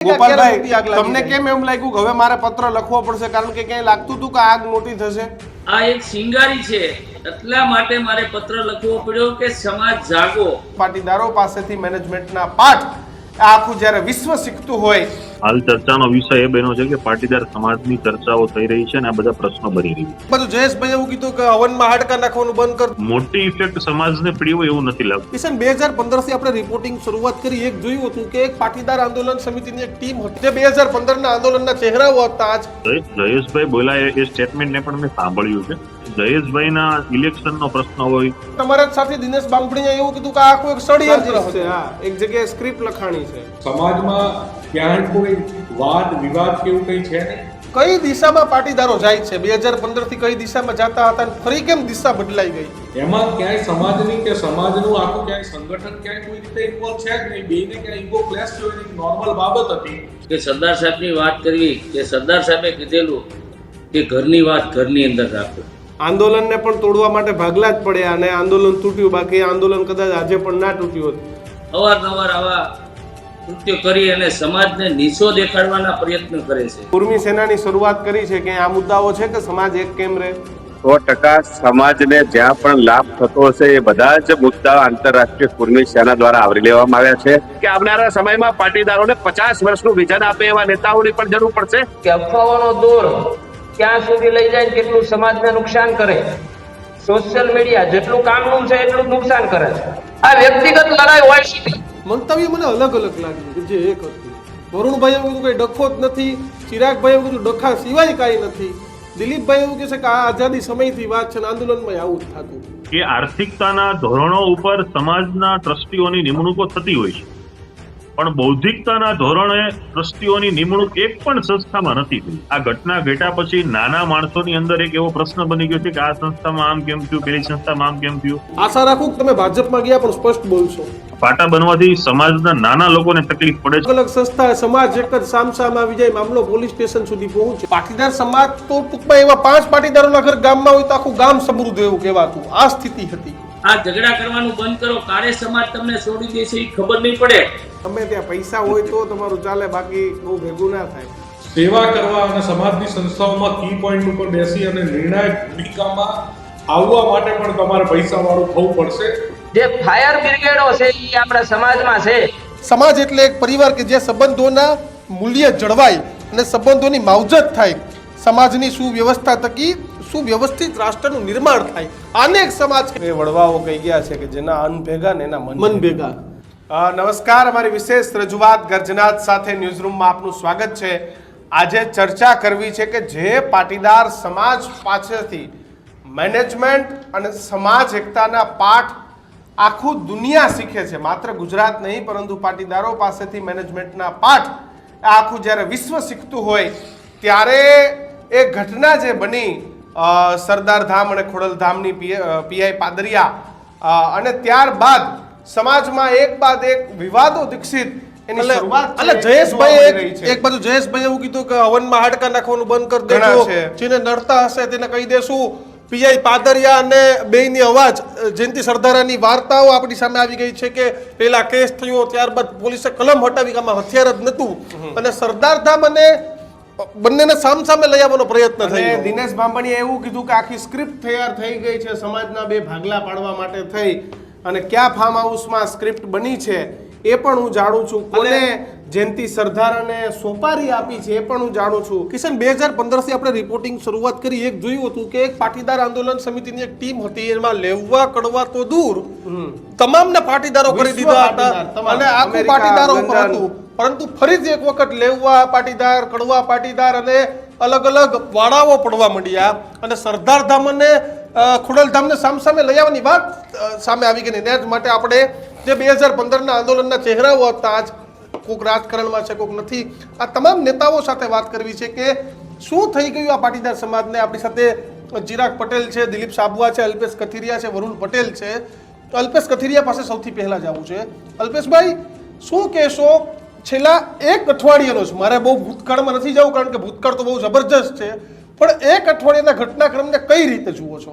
ગોપાલભાઈ, તમને કેમ એમ લાગ્યું કે હવે મારે પત્ર લખવો પડશે? કારણ કે ક્યાંય લાગતું હતું કે આગ મોટી થશે? આ એક શિંગારી છે, એટલા માટે મારે પત્ર લખવો પડ્યો કે સમાજ જાગો. પાટીદારો પાસેથી મેનેજમેન્ટના પાઠ આ આખું જ્યારે વિશ્વ શીખતું હોય. હાલ ચર્ચાનો વિષય એ બન્યો છે કે પાટીદાર સમાજની ચર્ચાઓ થઈ રહી છે અને આ બધા પ્રશ્નો બની રહી છે. બધું જયેશભાઈ એવું કીધું કે હવનમાં હાડકા નાખવાનું બંધ કર. મોટી ઇફેક્ટ સમાજને પડી હોય એવું નથી લાગતું. કિશન, 2015 થી આપણે રિપોર્ટિંગ શરૂઆત કરી. એક જોયું હતું કે એક પાટીદાર આંદોલન સમિતિની એક ટીમ હતી જે 2015 ના આંદોલનના ચહેરાઓ હતા. આજ જયેશભાઈ બોલાય એ સ્ટેટમેન્ટને પણ મેં સાંભળ્યું છે. જયેશભાઈના ઇલેક્શનનો પ્રશ્ન હોય. તમારા સાથે દિનેશ બાંભણીએ એવું કીધું કે આ આખું એક ષડયંત્ર છે. હા, એક જગ્યાએ સ્ક્રિપ્ટ લખાણી છે. સમાજમાં ક્યાંય કોઈ વાદ વિવાદ કેવું કઈ છે નહીં. કઈ દિશામાં પાટીદારો જાય છે? 2015 થી કઈ દિશામાં જતા હતા અને ફરી કેમ દિશા બદલાઈ ગઈ? એમાં ક્યાંય સમાજની કે સમાજનું આખું ક્યાંય સંગઠન ક્યાંય કોઈ રીતે ઇન્વોલ્વ છે જ નહીં. બેને ક્યાંય ઈગો ક્લેશ થયો એની નોર્મલ બાબત હતી કે સરદાર સાહેબની વાત કરવી કે સરદાર સાહેબે કીધેલું કે ઘરની વાત ઘરની અંદર રાખો. આંદોલનને પણ તોડવા માટે ભાગલા જ પડ્યા અને આંદોલન તૂટ્યું. બાકી આંદોલન કદાચ આજે પણ ના તૂટ્યું હોત. અવારનવાર આવા કૃત્યો કરી અને સમાજને નીચો દેખાડવાના પ્રયત્ન કરે છે. કુર્મી સેનાની શરૂઆત કરી છે કે આ મુદ્દાઓ છે કે સમાજ એક કેમ રહે. 100% સમાજને જ્યાં પણ લાભ થતો હશે એ બધા જ મુદ્દા આંતરરાષ્ટ્રીય કુર્મી સેના દ્વારા આવરી લેવામાં આવ્યા છે કે આવનારા સમયમાં પાટીદારોને 50 વર્ષનું વિઝન આપે એવા નેતાઓની પણ જરૂર પડશે. કે અફવાઓનો દોર ક્યાં સુધી લઈ જાય, કેટલું સમાજને નુકસાન કરે. સોશિયલ મીડિયા જેટલું કામનું છે એટલું નુકસાન કરે છે. આ વ્યક્તિગત લડાઈ હોય છે. મંતવ્ય મને અલગ અલગ લાગ્યું જે એક હતું. વરુણભાઈ એવું કીધું કઈ ડખો જ નથી. ચિરાગભાઈ એવું કીધું ડખા સિવાય કાંઈ નથી. દિલીપભાઈ એવું કહે છે કે આ આઝાદી સમયથી વાત છે ને આંદોલનમાં આવું જ થતું. કે આર્થિકતાના ધોરણો ઉપર સમાજના ટ્રસ્ટીઓની નિમણૂકો થતી હોય છે, પણ બૌદ્ધિકતાના ધોરણે ટ્રસ્ટીઓની નિમણૂક એક પણ સંસ્થામાં નથી થઈ. આ ઘટના ઘટ્યા પછી નાના માણસોની અંદર એક એવો પ્રશ્ન બની ગયો છે કે આ સંસ્થામાં આમ કેમ થયું, પેલી સંસ્થામાં આમ કેમ થયું. આશા રાખું કે તમે ભાજપમાં ગયા પણ સ્પષ્ટ બોલશો. પાટા બનવાથી સમાજના નાના લોકોને તકલીફ પડે છે. અલગ સમસ્તા સમાજ એક જ સામસામા આવી જાય, મામલો પોલીસ સ્ટેશન સુધી પહોંચે. પાટીદાર સમાજ તો ટૂંકમાં એવા 5 પાટીદારોના ઘર ગામમાં હોય તો આખું ગામ સમૃદ્ધ એવું કહેવાતું. આ સ્થિતિ હતી. આ ઝઘડા કરવાનું બંધ કરો. કારે સમાજ તમને છોડી દેશે એ ખબર નહીં પડે. તમે ત્યાં પૈસા હોય તો તમારું ચાલે, બાકી બહુ ભેગું ના થાય. સેવા કરવા અને સમાજની સંસ્થાઓમાં કી પોઈન્ટ ઉપર બેસી અને નિર્ણાયક ભૂમિકામાં આવવા માટે પણ તમારે પૈસા વાળું થવું પડશે. જે ફાયર બ્રિગેડો છે એ આપણા સમાજમાં છે. સમાજ એટલે એક પરિવાર કે જે સંબંધોના મૂલ્ય જળવાય અને સંબંધોની માવજત થાય. સમાજની સુવ્યવસ્થા થકી સુવ્યવસ્થિત રાષ્ટ્રનું નિર્માણ થાય. અનેક સમાજ એ વડવાઓ કહી ગયા છે કે જેના અન્ન ભેગા ને એના મન ભેગા. નમસ્કાર, અમારી વિશેષ રજૂઆત ગર્જનાત સાથે ન્યૂઝરૂમમાં આપનું સ્વાગત છે. આજે ચર્ચા કરવી છે કે જે પાટીદાર સમાજ પાસેથી મેનેજમેન્ટ અને સમાજ એકતાના પાઠ આખું દુનિયા શીખે છે. માત્ર ગુજરાત નહીં પરંતુ પાટીદારો પાસેથી મેનેજમેન્ટના પાઠ આખું જ્યારે વિશ્વ શીખતું હોય ત્યારે એ ઘટના જે બની સરદાર ધામ અને ખોડલધામની પીઆઈ પાદરિયા અને ત્યારબાદ સમાજમાં એક બાદ એક વિવાદો દીક્ષિત એની શરૂઆત. એટલે જયેશભાઈ એક બાજુ જયેશભાઈ એવું કીધું કે હવનમાં હાડકા નાખવાનું બંધ કરી દેજો, જેને નડતા હશે તેને કહી દેશું. પીઆઈ પાદરિયા અને બેયની અવાજ જયંતિ સરદારાની વાર્તાઓ આપણી સામે આવી ગઈ છે કે પેલા કેસ થયો ત્યારબાદ પોલીસે કલમ હટાવી, આમાં હથિયાર જ નહોતું અને સરદાર ધામ અને બંનેને સામસામે લઈ આવવાનો પ્રયત્ન થયો. દિનેશ બાંભણીએ એવું કીધું કે આખી સ્ક્રિપ્ટ તૈયાર થઈ ગઈ છે સમાજના બે ભાગલા પાડવા માટે થઈ અને કયા ફાર્મ હાઉસમાં સ્ક્રિપ્ટ બની છે એ પણ હું જાણું છું. કોને જયંતિ સરદારાને સોપારી આપી છે એ પણ હું જાણું છું. કિશન, 2015 થી આપણે રિપોર્ટિંગ શરૂઆત કરી. એક જોયું હતું કે એક પાટીદાર આંદોલન સમિતિની એક ટીમ હતી. એમાં લેવવા કડવા તો દૂર તમામને પાટીદારો કરી દીધા હતા અને આખું પાટીદારો ઉપર હતું. પરંતુ ફરીથી એક વખત લેવવા પાટીદાર, કડવા પાટીદાર અને અલગ અલગ વાડાઓ પડવા માંડ્યા અને સરદાર ધામ અને ખોડલધામને સામસામે લઈ આવવાની વાત સામે આવી ગઈ. એના જ માટે આપણે જે 2015 ના આંદોલનના ચહેરાઓ હતા, આજ કોઈક રાજકારણમાં છે કોઈક નથી, આ તમામ નેતાઓ સાથે વાત કરવી છે કે શું થઈ ગયું આ પાટીદાર સમાજને. આપણી સાથે ચિરાગ પટેલ છે, દિલીપ સાબુઆ છે, અલ્પેશ કથિરિયા છે, વરુણ પટેલ છે. અલ્પેશ કથિરિયા પાસે સૌથી પહેલા જવું છે. અલ્પેશભાઈ, શું કહેશો છેલ્લા એક અઠવાડિયાનો છે? મારે બહુ ભૂતકાળમાં નથી જવું કારણ કે ભૂતકાળ તો બહુ જબરજસ્ત છે, પણ એક અઠવાડિયાના ઘટનાક્રમને કઈ રીતે જુઓ છો?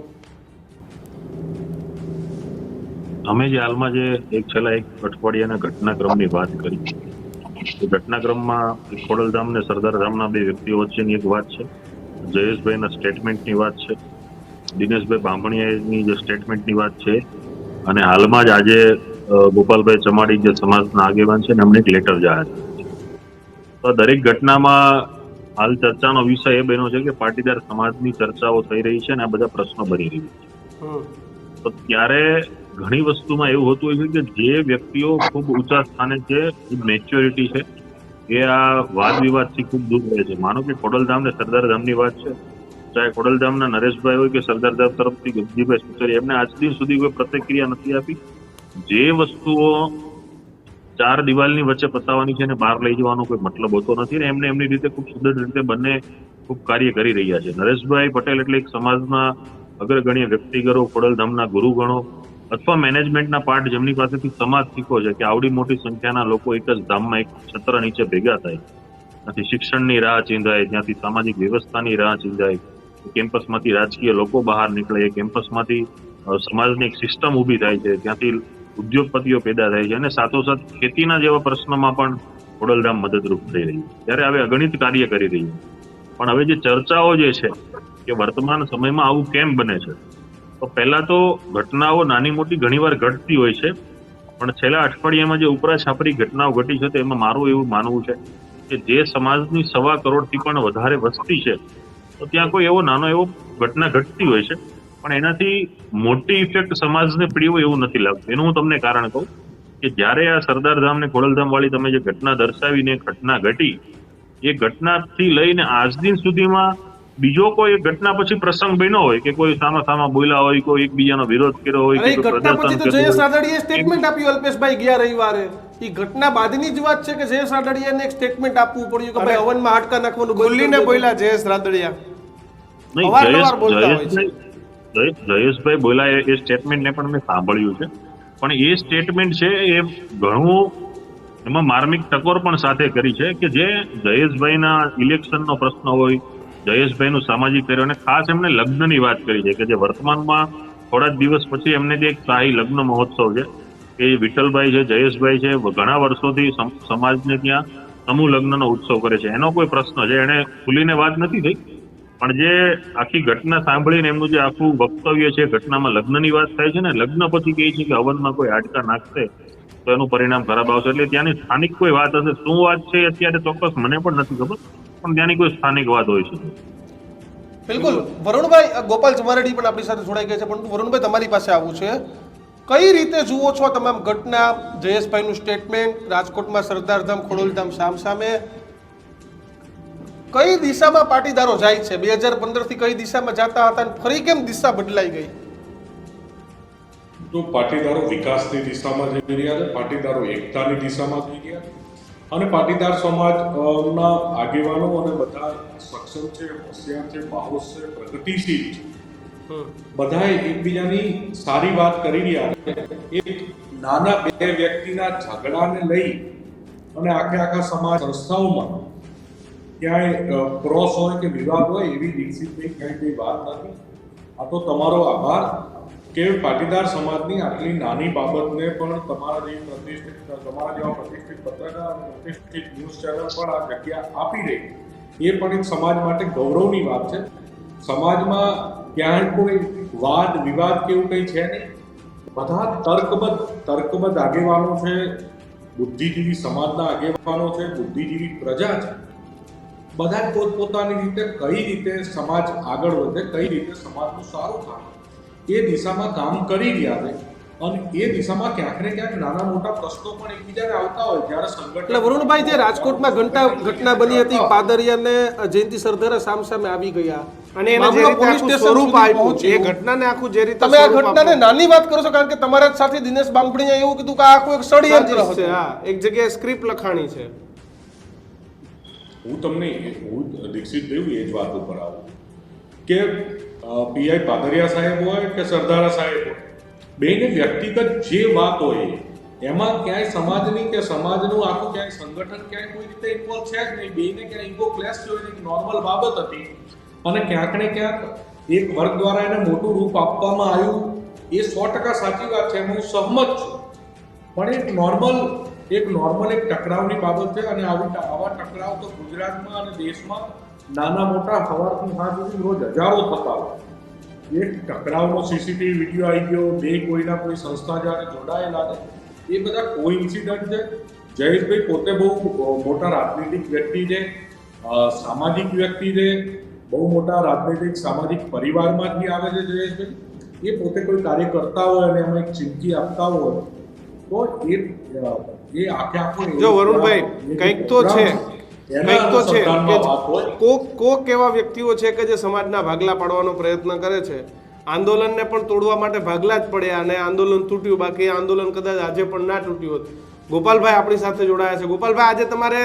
અમે જે હાલમાં જે છેલ્લા એક અઠવાડિયાના ઘટનાક્રમની વાત કરી એ ઘટનાક્રમમાં ખોડલધામ ને સરદારધામના બે વ્યક્તિઓ વચ્ચેની એક વાત છે, જયેશભાઈના સ્ટેટમેન્ટની વાત છે, દિનેશભાઈ બાંભણિયાની જે સ્ટેટમેન્ટની વાત છે, અને હાલમાં જ આજે ગોપાલભાઈ ચમાડી જે સમાજના આગેવાન છે ને એમને એક લેટર જાહેર કર્યો છે. તો દરેક ઘટનામાં હાલ ચર્ચાનો વિષય એ બન્યો છે કે પાટીદાર સમાજની ચર્ચાઓ થઈ રહી છે અને આ બધા પ્રશ્નો બની રહ્યા છે. તો ત્યારે ઘણી વસ્તુમાં એવું હોતું હોય છે કે જે વ્યક્તિઓ ખૂબ ઊંચા સ્થાને છે, ખૂબ મેચ્યોરિટી છે, એ આ વાદ વિવાદથી ખૂબ દૂર રહે છે. માનો કે ખોડલધામ ને સરદારધામની વાત છે, ચાહે ખોડલધામના નરેશભાઈ હોય કે સરદારધામ તરફથી ગગજીભાઈ સુતરિયા, એમને આજ દિન સુધી કોઈ પ્રતિક્રિયા નથી આપી. જે વસ્તુઓ ચાર દિવાલની વચ્ચે પતાવવાની છે ને બહાર લઈ જવાનો કોઈ મતલબ હોતો નથી ને એમને એમની રીતે ખૂબ સુદૃઢ રીતે બંને ખૂબ કાર્ય કરી રહ્યા છે. નરેશભાઈ પટેલ એટલે એક સમાજના અગ્રગણ્ય વ્યક્તિ ગણો, ખોડલધામના ગુરુ ગણો, અથવા મેનેજમેન્ટના પાર્ટ જેમની પાસેથી સમાજ શીખો છે કે આવડી મોટી સંખ્યાના લોકો એક જ ધામમાં એક છત્ર નીચે ભેગા થાય, ત્યાંથી શિક્ષણની રાહ ચીંધાય, ત્યાંથી સામાજિક વ્યવસ્થાની રાહ ચીંધાય, કેમ્પસમાંથી રાજકીય લોકો બહાર નીકળે, કેમ્પસમાંથી સમાજની એક સિસ્ટમ ઊભી થાય છે, ત્યાંથી ઉદ્યોગપતિઓ પેદા થાય છે, અને સાથોસાથ ખેતીના જેવા પ્રશ્નમાં પણ ખોડલધામ મદદરૂપ થઈ રહી છે. ત્યારે હવે અગણિત કાર્ય કરી રહી છે. પણ હવે જે ચર્ચાઓ જે છે કે વર્તમાન સમયમાં આવું કેમ બને છે, તો પહેલા તો ઘટનાઓ નાની મોટી ઘણીવાર ઘટતી હોય છે, પણ છેલ્લા અઠવાડિયામાં જે ઉપરા છાપરી ઘટનાઓ ઘટી છે તો એમાં મારું એવું માનવું છે કે જે સમાજની 1.25 કરોડથી પણ વધારે વસ્તી છે, તો ત્યાં કોઈ એવો નાનો એવો ઘટના ઘટતી હોય છે, પણ એનાથી મોટી ઇફેક્ટ સમાજને પડી હોય એવું નથી લાગતું. એનું હું તમને કારણ કહું કે જ્યારે આ સરદારધામ ને ખોડલધામ વાળી તમે જે ઘટના દર્શાવીને ઘટના ઘટી, એ ઘટનાથી લઈને આજ દિન સુધીમાં બીજો કોઈ ઘટના પછી પ્રસંગ બન્યો હોય કે કોઈ સામા બોલ્યા હોય, કોઈ એકબીજાનો વિરોધ કર્યો હોય, અરે ઘટના પછી તો જયેશ રાદડિયાએ સ્ટેટમેન્ટ આપ્યું અલ્પેશભાઈ ગયા રવિવારે. એ ઘટના બાદની જ વાત છે કે જયેશ રાદડિયાને એક સ્ટેટમેન્ટ આપવું પડ્યું કે ભાઈ હવનમાં હાડકા નાખવાનું ખુલ્લીને બોલ્યા જયેશ રાદડિયા. જયેશભાઈ બોલ્યા એ સ્ટેટમેન્ટને પણ મેં સાંભળ્યું છે, પણ એ સ્ટેટમેન્ટ છે એ ઘણું એમાં માર્મિક ટકોર પણ સાથે કરી છે કે જે જયેશભાઈના ઇલેક્શનનો પ્રશ્ન હોય, જયેશભાઈનું સામાજિક કાર્ય, અને ખાસ એમને લગ્નની વાત કરી છે કે જે વર્તમાનમાં થોડા જ દિવસ પછી એમને જે એક શાહી લગ્ન મહોત્સવ છે કે વિઠ્ઠલભાઈ છે, જયેશભાઈ છે, ઘણા વર્ષોથી સમાજને ત્યાં સમૂહ લગ્નનો ઉત્સવ કરે છે. એનો કોઈ પ્રશ્ન છે, એને ખુલીને વાત નથી થઈ, પણ જે આખી ઘટના સાંભળીને એમનું જે આખું વક્તવ્ય છે, ઘટનામાં લગ્નની વાત થાય છે ને, લગ્ન પછી કહે છે કે હવનમાં કોઈ હાડકા નાખશે તો એનું પરિણામ ખરાબ આવશે. એટલે ત્યાંની સ્થાનિક કોઈ વાત હશે, શું વાત છે અત્યારે ચોક્કસ મને પણ નથી ખબર, પણ ત્યાંની કોઈ સ્થાનિક વાત હોય છે. બિલકુલ. વરુણભાઈ, ગોપાલ ચમારડી પણ આપણી સાથે જોડાઈ ગયા છે, પરંતુ વરુણભાઈ તમારી પાસે આવું છે, કઈ રીતે જુઓ છો તમામ ઘટના, જયેશભાઈનું સ્ટેટમેન્ટ, રાજકોટમાં સરદારધામ ખોડલધામ સામસામે, કઈ દિશામાં પાટીદારો જાય છે? 2015 થી કઈ દિશામાં જતા હતા અને ફરી કેમ દિશા બદલાઈ ગઈ? તો પાટીદારો વિકાસની દિશામાં જઈ રહ્યા છે, પાટીદારો એકતાની દિશામાં જઈ રહ્યા છે, અને પાટીદાર સમાજના આગેવાનો અને બધા સક્ષમ છે, હોશિયાર છે, બાહોશ છે, પ્રગતિશીલ છે, બધા એકબીજાની સારી વાત કરી રહ્યા છે. એક નાના બે વ્યક્તિના ઝઘડાને લઈ અને આખા સમાજ સંસ્થાઓમાં ક્યાંય ક્રોસ હોય કે વિવાદ હોય એવી દીક્ષિતની ક્યાંય કોઈ વાત નથી. આ તો તમારો આભાર કે પાટીદાર સમાજની આટલી નાની બાબતને પણ તમારા જેવા પ્રતિષ્ઠિત પત્રકાર અને પ્રતિષ્ઠિત ન્યૂઝ ચેનલ પણ આ જગ્યા આપી રહી, એ પણ એક સમાજ માટે ગૌરવની વાત છે. સમાજમાં ક્યાંય કોઈ વાદ વિવાદ કે એવું કંઈ છે નહીં, બધા તર્કબદ્ધ આગેવાનો છે, બુદ્ધિજીવી સમાજના આગેવાનો છે, બુદ્ધિજીવી પ્રજા છે, બધા પોતપોતાની રીતે કઈ રીતે સમાજ આગળ વધે, કઈ રીતે સમાજનું સારું થાય એ દિશામાં કામ કરી રહ્યા છે. અને એ દિશામાં ક્યાંક ને ક્યાંક નાના મોટા પ્રશ્નો પણ એકબીજાને આવતા હોય જ્યારે સંગઠન. એટલે વરુણભાઈ, જે રાજકોટમાં ઘટના બની હતી, પાદરિયા અને જયંતિ સરદાર સામસામે આવી ગયા અને એને જે રીતે આખું સ્વરૂપ આપ્યું છે, એ ઘટનાને આખું જે રીતે તમે આ ઘટનાને નાની વાત કરો છો, કારણ કે તમારા સાથે દિનેશ બાંભણીએ એવું કીધું કે આ આખું એક ષડયંત્ર છે. હા, એક જગ્યાએ સ્ક્રિપ્ટ લખાણી છે. હું દીક્ષિત દેવું એ જ વાત ઉપર આવું કે પીઆઈ પાદરિયા સાહેબ હોય કે સરદારા સાહેબ હોય, બેને વ્યક્તિગત જે વાત હોય એમાં ક્યાંય સમાજની કે સમાજનું આખું ક્યાંય સંગઠન ક્યાંય કોઈ રીતે ઇન્વોલ્વ છે જ નહીં. બેને ક્યાંય ઈગો ક્લેશ થયો એક નોર્મલ બાબત હતી, અને ક્યાંક ને ક્યાંક એક વર્ગ દ્વારા એને મોટું રૂપ આપવામાં આવ્યું, એ 100% સાચી વાત છે, હું સહમત છું. પણ એક નોર્મલ એક નોર્મલ એક ટકરાવની બાબત છે અને આવા ટકરાવ તો ગુજરાતમાં અને દેશમાં નાના મોટા સવારથી સાંજ સુધી રોજ હજારો થતા હોય. એક ટકરાવનો સીસીટીવી વિડીયો આવી ગયો, બે કોઈના કોઈ સંસ્થા જ્યારે જોડાયેલા ને એ બધા કોઈ ઇન્સિડન્ટ છે. જયેશભાઈ પોતે બહુ મોટા રાજનૈતિક વ્યક્તિ છે, સામાજિક વ્યક્તિ છે, બહુ મોટા રાજનૈતિક સામાજિક પરિવારમાંથી આવે છે જયેશભાઈ. એ પોતે કોઈ કાર્ય કરતા હોય અને એમાં એક ચીમકી આપતા હોય તો એ આખે આખો જો વરુણભાઈ કંઈક તો છે કે કોક એવા વ્યક્તિઓ છે કે જે સમાજના ભાગલા પાડવાનો પ્રયત્ન કરે છે. આંદોલનને પણ તોડવા માટે ભાગલા જ પડ્યા અને આંદોલન તૂટ્યું, બાકી આંદોલન કદાચ આજે પણ ના તૂટ્યું હોત. ગોપાલભાઈ આપણી સાથે જોડાયા છે. ગોપાલભાઈ, આજે તમારે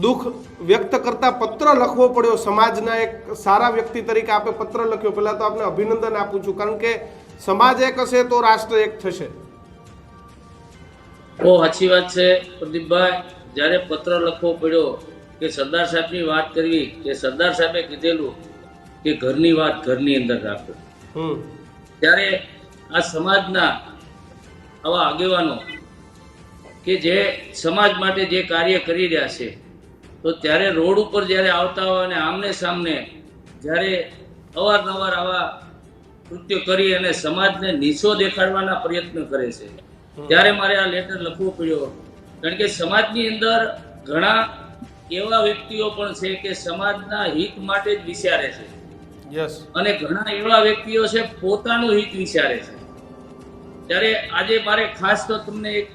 દુઃખ વ્યક્ત કરતા પત્ર લખવો પડ્યો, સમાજના એક સારા વ્યક્તિ તરીકે આપે પત્ર લખ્યો. પહેલા તો આપને અભિનંદન આપું છું, કારણ કે સમાજ એક હશે તો રાષ્ટ્ર એક થશે. બહુ સાચી વાત છે પ્રદીપભાઈ. જ્યારે પત્ર લખવો પડ્યો કે સરદાર સાહેબની વાત કરવી, કે સરદાર સાહેબે કીધેલું કે ઘરની વાત ઘરની અંદર રાખો, ત્યારે આ સમાજના આવા આગેવાનો કે જે સમાજ માટે જે કાર્ય કરી રહ્યા છે, તો ત્યારે રોડ ઉપર જ્યારે આવતા હોય અને આમને સામને જ્યારે અવારનવાર આવા કૃત્ય કરી અને સમાજને નીચો દેખાડવાના પ્રયત્ન કરે છે, ત્યારે મારે આ લેટર લખવો પડ્યો. કારણ કે સમાજની અંદર ઘણા એવા વ્યક્તિઓ પણ છે કે સમાજના હિત માટે જ વિચારે છે, અને ઘણા એવા વ્યક્તિઓ છે પોતાનું હિત વિચારે છે. ત્યારે આજે મારે ખાસ તો તમને એક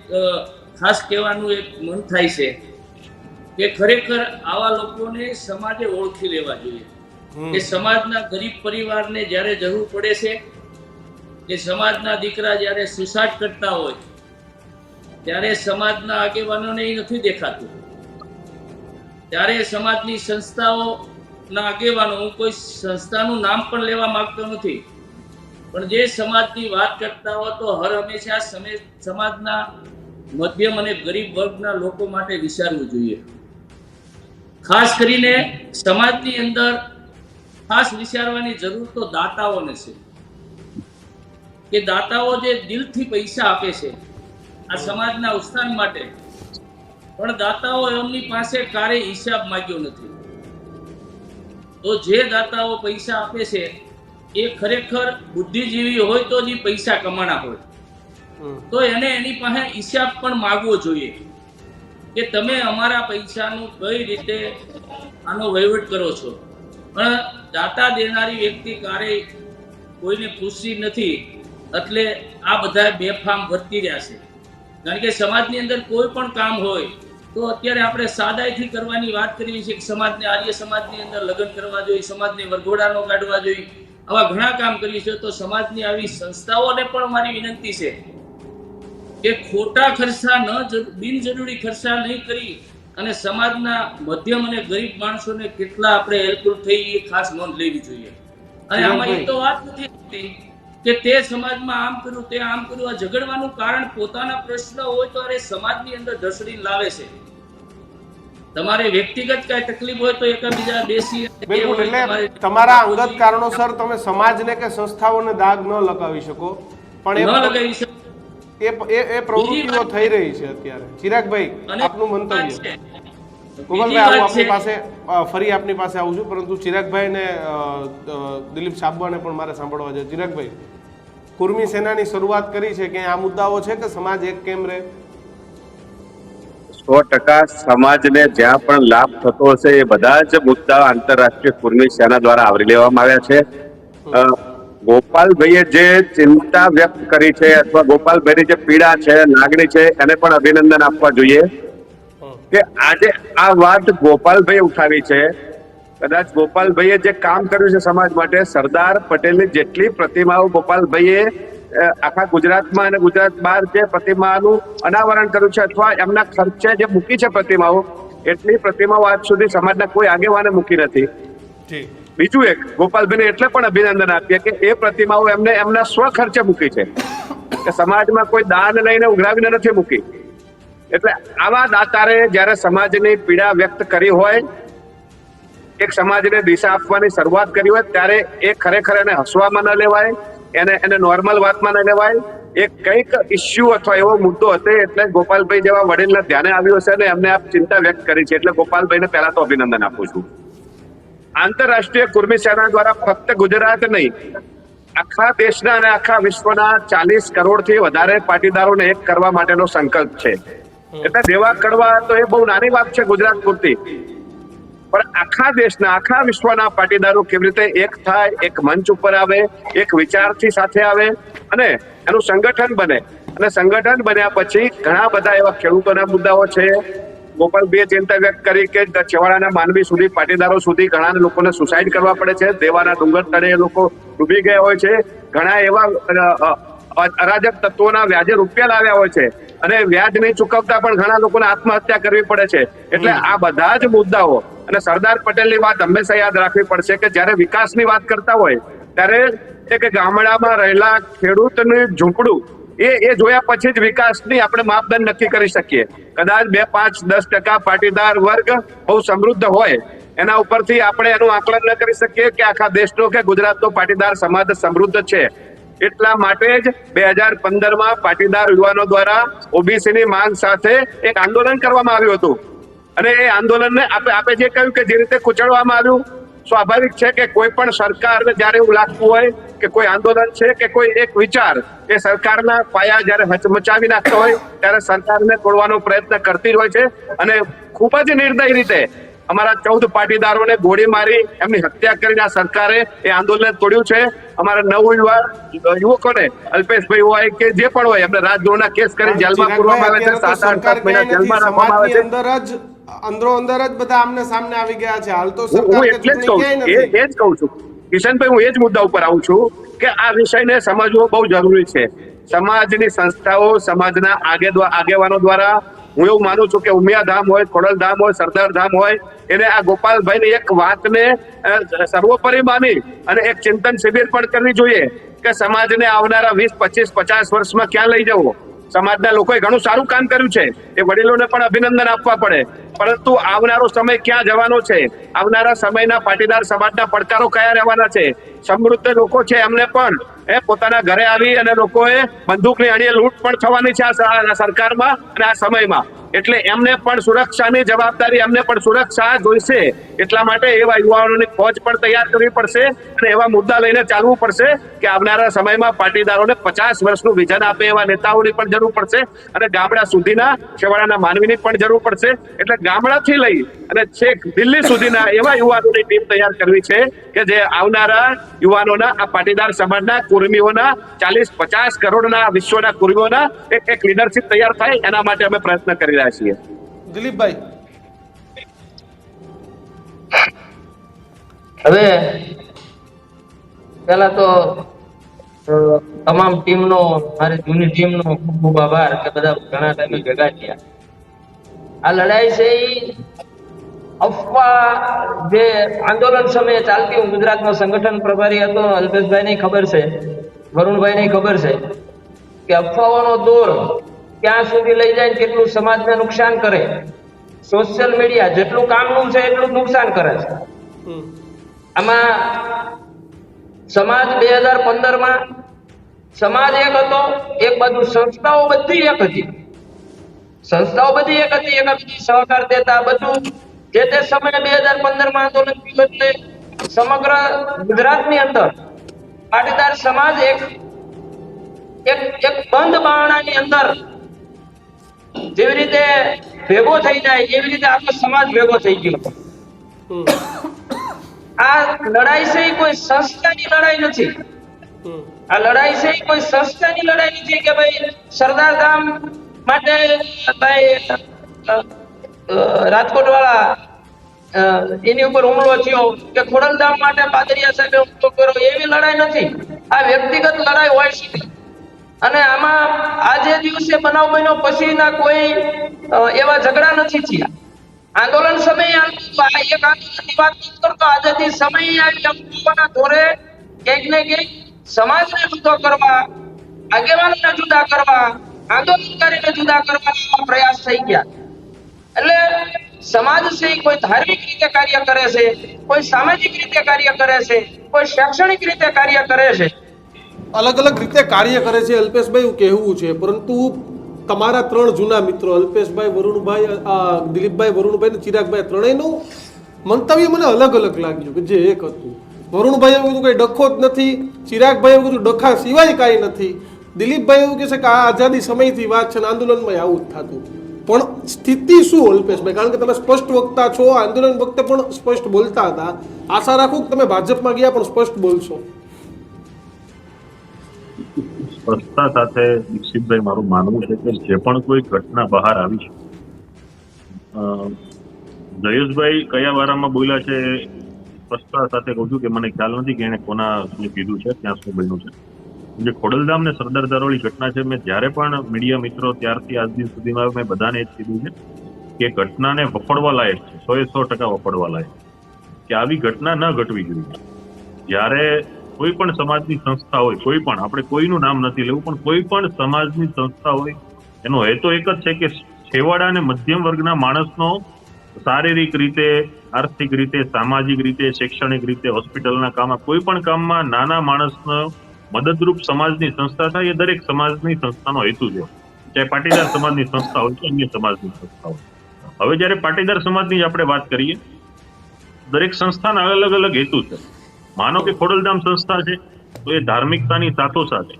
ખાસ કહેવાનું એક મન થાય છે કે ખરેખર આવા લોકોને સમાજે ઓળખી લેવા જોઈએ કે સમાજના ગરીબ પરિવારને જ્યારે જરૂર પડે છે, કે સમાજના દીકરા જ્યારે સુસાઇડ કરતા હોય ત્યારે સમાજના આગેવાનોને એ નથી દેખાતું. ત્યારે સમાજની સંસ્થાઓના આગેવાનો, હું કોઈ સંસ્થાનું નામ પણ લેવા માંગતો નથી, પણ જે સમાજની વાત કરતા હોય તો હર હંમેશા સમાજના મધ્યમ અને ગરીબ વર્ગના લોકો માટે વિચારવું જોઈએ. ખાસ કરીને સમાજની અંદર ખાસ વિચારવાની જરૂર તો દાતાઓને છે, કે દાતાઓ જે દિલથી પૈસા આપે છે આ સમાજના ઉત્થાન માટે, પણ દાતાઓ એમની પાસે ક્યારેય હિસાબ માંગ્યો નથી. તો જે દાતાઓ પૈસા આપે છે એ ખરેખર બુદ્ધિજીવી હોય તો જ પૈસા કમાણા હોય, તો એને એની પાસે હિસાબ પણ માંગવો જોઈએ કે તમે અમારા પૈસાનું કઈ રીતે આનો વહીવટ કરો છો. પણ દાતા દેનારી વ્યક્તિ ક્યારેય કોઈને પૂછતી નથી, એટલે આ બધા બેફામ વર્તી રહ્યા છે. કારણ કે સમાજની અંદર કોઈ પણ કામ હોય તો અત્યારે આપણે સાદાઈથી કરવાની વાત કરીએ છીએ કે સમાજને, આર્ય સમાજની અંદર લગ્ન કરવા જોઈએ, સમાજને વરઘોડાનો કાઢવા જોઈએ, આવા ઘણા કામ કરીએ છીએ. તો સમાજની આવી સંસ્થાઓને પણ મારી વિનંતી છે કે ખોટા ખર્ચા બિનજરૂરી ખર્ચા નહીં કરી અને સમાજના મધ્યમ અને ગરીબ માણસોને કેટલા આપણે હેલ્પફુલ થઈ એ ખાસ નોંધ લેવી જોઈએ. અને આમાં એ તો વાત નથી થતી કે તે સમાજમાં આમ કર્યું, તે આમ કર્યું. આ ઝઘડવાનું કારણ પોતાના પ્રશ્ન હોય તો અરે સમાજની અંદર ઢસડીને લાવે છે. તમારે વ્યક્તિગત કઈ તકલીફ હોય તો એકબીજા બેસી, બિલકુલ, એટલે તમારા અંગત કારણોસર તમે સમાજને કે સંસ્થાઓને દાગ ન લગાવી શકો, પણ ન લગાવી શકો. એ પ્રવૃત્તિઓ થઈ રહી છે અત્યારે. ચિરાગભાઈ, આપનું મંતવ્ય. ગોપાલભાઈ, હું આપની પાસે ફરી આપની પાસે આવું છું, પરંતુ ચિરાગભાઈ ને દિલીપ સાબવાને પણ મારે સાંભળવા છે. ચિરાગભાઈ, કુર્મી સેનાની શરૂઆત કરી છે કે આ મુદ્દાઓ છે કે સમાજ એક કેમ રહે? 100% સમાજને જ્યાં પણ લાભ થતો હશે એ બધા જ મુદ્દા આંતરરાષ્ટ્રીય કુર્મી સેના દ્વારા આવરી લેવામાં આવ્યા છે. ગોપાલભાઈએ જે ચિંતા વ્યક્ત કરી છે અથવા ગોપાલભાઈની જે પીડા છે, લાગણી છે, એને પણ અભિનંદન આપવા જોઈએ કે આજે આ વાત ગોપાલભાઈએ ઉઠાવી છે. કદાચ ગોપાલભાઈએ જે કામ કર્યું છે સમાજ માટે, સરદાર પટેલની જેટલી પ્રતિમાઓ ગોપાલભાઈએ આખા ગુજરાતમાં અને ગુજરાત બહાર જે પ્રતિમાનું અનાવરણ કર્યું છે અથવા એમના ખર્ચે જે મૂકી છે પ્રતિમાઓ, એટલી પ્રતિમાઓ આજ સુધી સમાજના કોઈ આગેવાને મૂકી નથી. બીજું એક, ગોપાલભાઈને એટલે પણ અભિનંદન આપીએ કે એ પ્રતિમાઓ એમને એમના સ્વ ખર્ચે મૂકી છે, કે સમાજમાં કોઈ દાન લઈને ઉઘરાવીને નથી મૂકી. એટલે આવા દાતારે જ્યારે સમાજની પીડા વ્યક્ત કરી હોય, એક સમાજને દિશા આપવાની શરૂઆત કરી હોય, ત્યારે એ ખરેખર એને હસવામાં ન લેવાય, એને નોર્મલ વાતમાં ન લેવાય. એક કંઈક ઇસ્યુ અથવા એવો મુદ્દો હશે એટલે ગોપાલભાઈ જેવા વડીલના ધ્યાને આવ્યું હશે અને એમને આ ચિંતા વ્યક્ત કરી છે, એટલે ગોપાલભાઈને પહેલા તો અભિનંદન આપું છું. આંતરરાષ્ટ્રીય કુર્મી સેના દ્વારા ફક્ત ગુજરાત નહીં, આખા દેશના અને આખા વિશ્વના 40 કરોડથી વધારે પાટીદારોને એક કરવા માટેનો સંકલ્પ છે. એટલે દેવા કરવા તો એ બહુ નાની વાત છે ગુજરાત પૂરતી, પણ આખા દેશના આખા વિશ્વના પાટીદારો કેવી રીતે એક થાય, એક મંચ ઉપર આવે, એક વિચારથી સાથે આવે અને એનું સંગઠન બને. અને સંગઠન બન્યા પછી ઘણા બધા એવા ખેડૂતોના મુદ્દાઓ છે. ગોપાલભાઈએ ચિંતા વ્યક્ત કરી કે છેવાડાના માનવી સુધી, પાટીદારો સુધી ઘણા લોકોને સુસાઇડ કરવા પડે છે, દેવાના ડુંગર તળે એ લોકો ડૂબી ગયા હોય છે, ઘણા એવા અરાજક તત્વોના વ્યાજે રૂપિયા લાવ્યા હોય છે અને વ્યાજ નહીં ચૂકવતા પણ ઘણા લોકોને આત્મહત્યા કરવી પડે છે. એટલે આ બધા જ મુદ્દાઓ અને સરદાર પટેલની વાત હંમેશા યાદ રાખવી પડશે કે જ્યારે વિકાસની વાત કરતા હોય ત્યારે એક ગામડામાં રહેલા ખેડૂતનું ઝૂંપડું એ જોયા પછી જ વિકાસની આપણે માપદંડ નક્કી કરી શકીએ. કદાચ 2, 5, 10% પાટીદાર વર્ગ બહુ સમૃદ્ધ હોય એના ઉપરથી આપણે એનું આકલન ન કરી શકીએ કે આખા દેશનો કે ગુજરાતનો પાટીદાર સમાજ સમૃદ્ધ છે. એટલા માટે જ 2015માં પાટીદાર યુવાનો દ્વારા ઓબીસીની માંગ સાથે એક આંદોલન કરવામાં આવ્યું હતું અને એ આંદોલનને આપણે જે કહ્યું કે જે રીતે કુચડવામાં આવ્યું, સ્વાભાવિક છે કે કોઈ પણ સરકારને જ્યારે એવું લાગતું હોય કે કોઈ આંદોલન છે કે કોઈ એક વિચાર એ સરકારના પાયા જ્યારે હચમચાવી નાખતો હોય ત્યારે સરકારને તોડવાનો પ્રયત્ન કરતી જ હોય છે. અને ખૂબ જ નિર્દય રીતે અમારા 14 પાટીદારોને ગોળી મારી એમની હત્યા કરીને આ સરકારે એ આંદોલન તોડ્યું છે. અમારા યુવકોને અલ્પેશભાઈ હોય કે જે પણ હોય એમને રાજદ્રોહના કેસ કરી જેલમાં પૂરવામાં આવે છે, 7-8 મહિના જેલમાં રાખવામાં આવે છે. અંદરો અંદર જ બધા આમને સામને આવી ગયા છે. હાલ તો હું સરકાર એટલે જ કહું છું, એ જ કહું છું કિશનભાઈ, હું એ જ મુદ્દા ઉપર આવું છું કે આ વિષયને સમજવો બહુ જરૂરી છે. સમાજની સંસ્થાઓ, સમાજના આગેવાનો દ્વારા હું એવું માનું છું કે ઉમિયાધામ હોય, ખોડલધામ હોય, સરદારધામ હોય, એને આ ગોપાલભાઈની એક વાતને સર્વોપરી માની અને એક ચિંતન શિબિર પણ કરવી જોઈએ કે સમાજને આવનારા 20, 25, 50 વર્ષમાં ક્યાં લઈ જવો. સમાજના લોકોએ ઘણું સારું કામ કર્યું છે, એ વડીલોને પણ અભિનંદન આપવા પડે, પરંતુ આવનારો સમય ક્યાં જવાનો છે, આવનારા સમયના પાટીદાર સમાજના પડકારો કયા રહેવાના છે. સમૃદ્ધ લોકો છે એમને પણ પોતાના ઘરે આવી અને લોકોએ બંદૂકની અણીએ લૂંટ પણ થવાની છે આ સરકારમાં અને આ સમયમાં. એટલે એમને પણ સુરક્ષાની જવાબદારી, એમને પણ સુરક્ષા જોઈશે. એટલા માટે એવા યુવાનોની ફોજ પણ તૈયાર કરવી પડશે અને એવા મુદ્દા લઈને ચાલવું પડશે કે આવનારા સમયમાં પાટીદારોને 50 વર્ષનું વિઝન આપે એવા નેતાઓની પણ જરૂર પડશે અને ગામડા સુધીના છેવાડાના માનવીની પણ જરૂર પડશે. એટલે ગામડાથી લઈ અને છેક દિલ્હી સુધીના એવા યુવાનોની ટીમ તૈયાર કરવી છે કે જે આવનારા યુવાનોના આ પાટીદાર સમાજના કુર્મીઓના 40-50 કરોડના વિશ્વના કુર્મીઓના એક લીડરશિપ તૈયાર થાય એના માટે અમે પ્રયત્ન કરી રહ્યા છીએ. દિલીપભાઈ, હવે પેલા તો તમામ ટીમનો, મારી જૂની ટીમનો ખૂબ ખૂબ આભાર કે બધા ઘણા ટાઈમે ભેગા થયા. આ લડાઈ છે અફવા જે આંદોલન સમયે ચાલતી, હું ગુજરાતનો સંગઠન પ્રભારી હતો, અલ્પેશભાઈ ને ખબર છે, વરુણભાઈ ને ખબર છે કે અફવાઓનો દોર ક્યાં સુધી લઈ જાય, કેટલું સમાજને નુકસાન કરે. સોશિયલ મીડિયા જેટલું કામનું છે એટલું નુકસાન કરે છે. આમાં સમાજ 2015માં સમાજ એક હતો, એક બાજુ સંસ્થાઓ બધી એક હતી, એકાબીજી સહકાર દેતા, બધું જે તે સમયે 2015માં આંદોલન થયું એટલે સમગ્ર ગુજરાતની અંદર પાટીદાર સમાજ એક બંધ બારણાની અંદર જેવી રીતે ભેગો થઈ જાય એવી રીતે આખો સમાજ ભેગો થઈ ગયો. આ લડાઈ છે કોઈ સંસ્થાની લડાઈ નથી. આ લડાઈ છે કોઈ સંસ્થાની લડાઈ નથી કે ભાઈ સરદારધામ માટે ભાઈ રાજકોટ વાળા એની ઉપર હુમલો થયો કે ખોડલધામ માટે પાદરિયા સાહેબે હુમલો કર્યો, એવી લડાઈ નથી. આ વ્યક્તિગત લડાઈ હોય શકે. અને આમાં આજે દિવસે બનાવ બન્યો પછીના કોઈ એવા ઝઘડા નથી થયા. આંદોલન સમયે એક આંદોલનની વાત નથી કરતો, આજથી સમયે આવી અફવાઓના ધોરે ક્યાંક ને ક્યાંક સમાજને જુદો કરવા, આગેવાનોને જુદા કરવા, આંદોલનકારીને જુદા કરવાના પ્રયાસ થઈ ગયા. એટલે સમાજ છે કોઈ ધાર્મિક રીતે કાર્ય કરે છે, કોઈ સામાજિક રીતે કાર્ય કરે છે, કોઈ શૈક્ષણિક રીતે કાર્ય કરે છે. અલગ અલગ રીતે કાર્ય કરે છે અલ્પેશભાઈ એવું કહેવું છે, પરંતુ તમારા 3 જૂના મિત્રો અલ્પેશભાઈ, વરુણભાઈ, દિલીપભાઈ, વરુણભાઈ અને ચિરાગભાઈ ત્રણેયનું મંતવ્ય મને અલગ અલગ લાગ્યું કે જે એક હતું. વરુણભાઈ એવું કીધું કંઈ ડખો જ નથી, ચિરાગભાઈ એવું કીધું ડખા સિવાય કાંઈ નથી, દિલીપભાઈ એવું કહે છે કે આ આઝાદી સમયથી વાત છે ને આંદોલનમાં આવું જ થતું. પણ સ્થિતિ શું અલ્પેશભાઈ? કારણ કે તમે સ્પષ્ટ વક્તા છો, આંદોલન વખતે પણ સ્પષ્ટ બોલતા હતા. આશા રાખું કે તમે ભાજપમાં ગયા પણ સ્પષ્ટ બોલશો. સ્પષ્ટતા સાથે દીક્ષિતભાઈ મારું માનવું છે કે જે પણ કોઈ ઘટના બહાર આવી છે, જયેશભાઈ કયા વારામાં બોલ્યા છે સ્પષ્ટતા સાથે કહું છું કે મને ખ્યાલ નથી કે એને કોના શું કીધું છે, ત્યાં શું બન્યું છે. જે ખોડલધામ ને સરદાર ધારોળી ઘટના છે, મેં જ્યારે પણ મીડિયા મિત્રો ત્યારથી આજ દિન સુધીમાં મેં બધાને એ જ કીધું છે કે ઘટનાને વફડવા લાયક છે, 100% વફડવા લાયક કે આવી ઘટના ન ઘટવી જોઈએ. જ્યારે કોઈ પણ સમાજની સંસ્થા હોય, કોઈ પણ, આપણે કોઈનું નામ નથી લેવું, પણ કોઈ પણ સમાજની સંસ્થા હોય, એનો હેતુ એક જ છે કે છેવાડા અને મધ્યમ વર્ગના માણસનો શારીરિક રીતે, આર્થિક રીતે, સામાજિક રીતે, શૈક્ષણિક રીતે, હોસ્પિટલના કામમાં, કોઈ પણ કામમાં નાના માણસનો મદદરૂપ સમાજની સંસ્થા થાય, એ દરેક સમાજની સંસ્થાનો હેતુ છે. ચાહે પાટીદાર સમાજની સંસ્થા હોય કે અન્ય સમાજની સંસ્થા હોય. હવે જ્યારે પાટીદાર સમાજની જ આપણે વાત કરીએ, દરેક સંસ્થાના અલગ અલગ હેતુ છે. માનો કે ખોડલધામ સંસ્થા છે તો એ ધાર્મિકતાની સાથોસાથ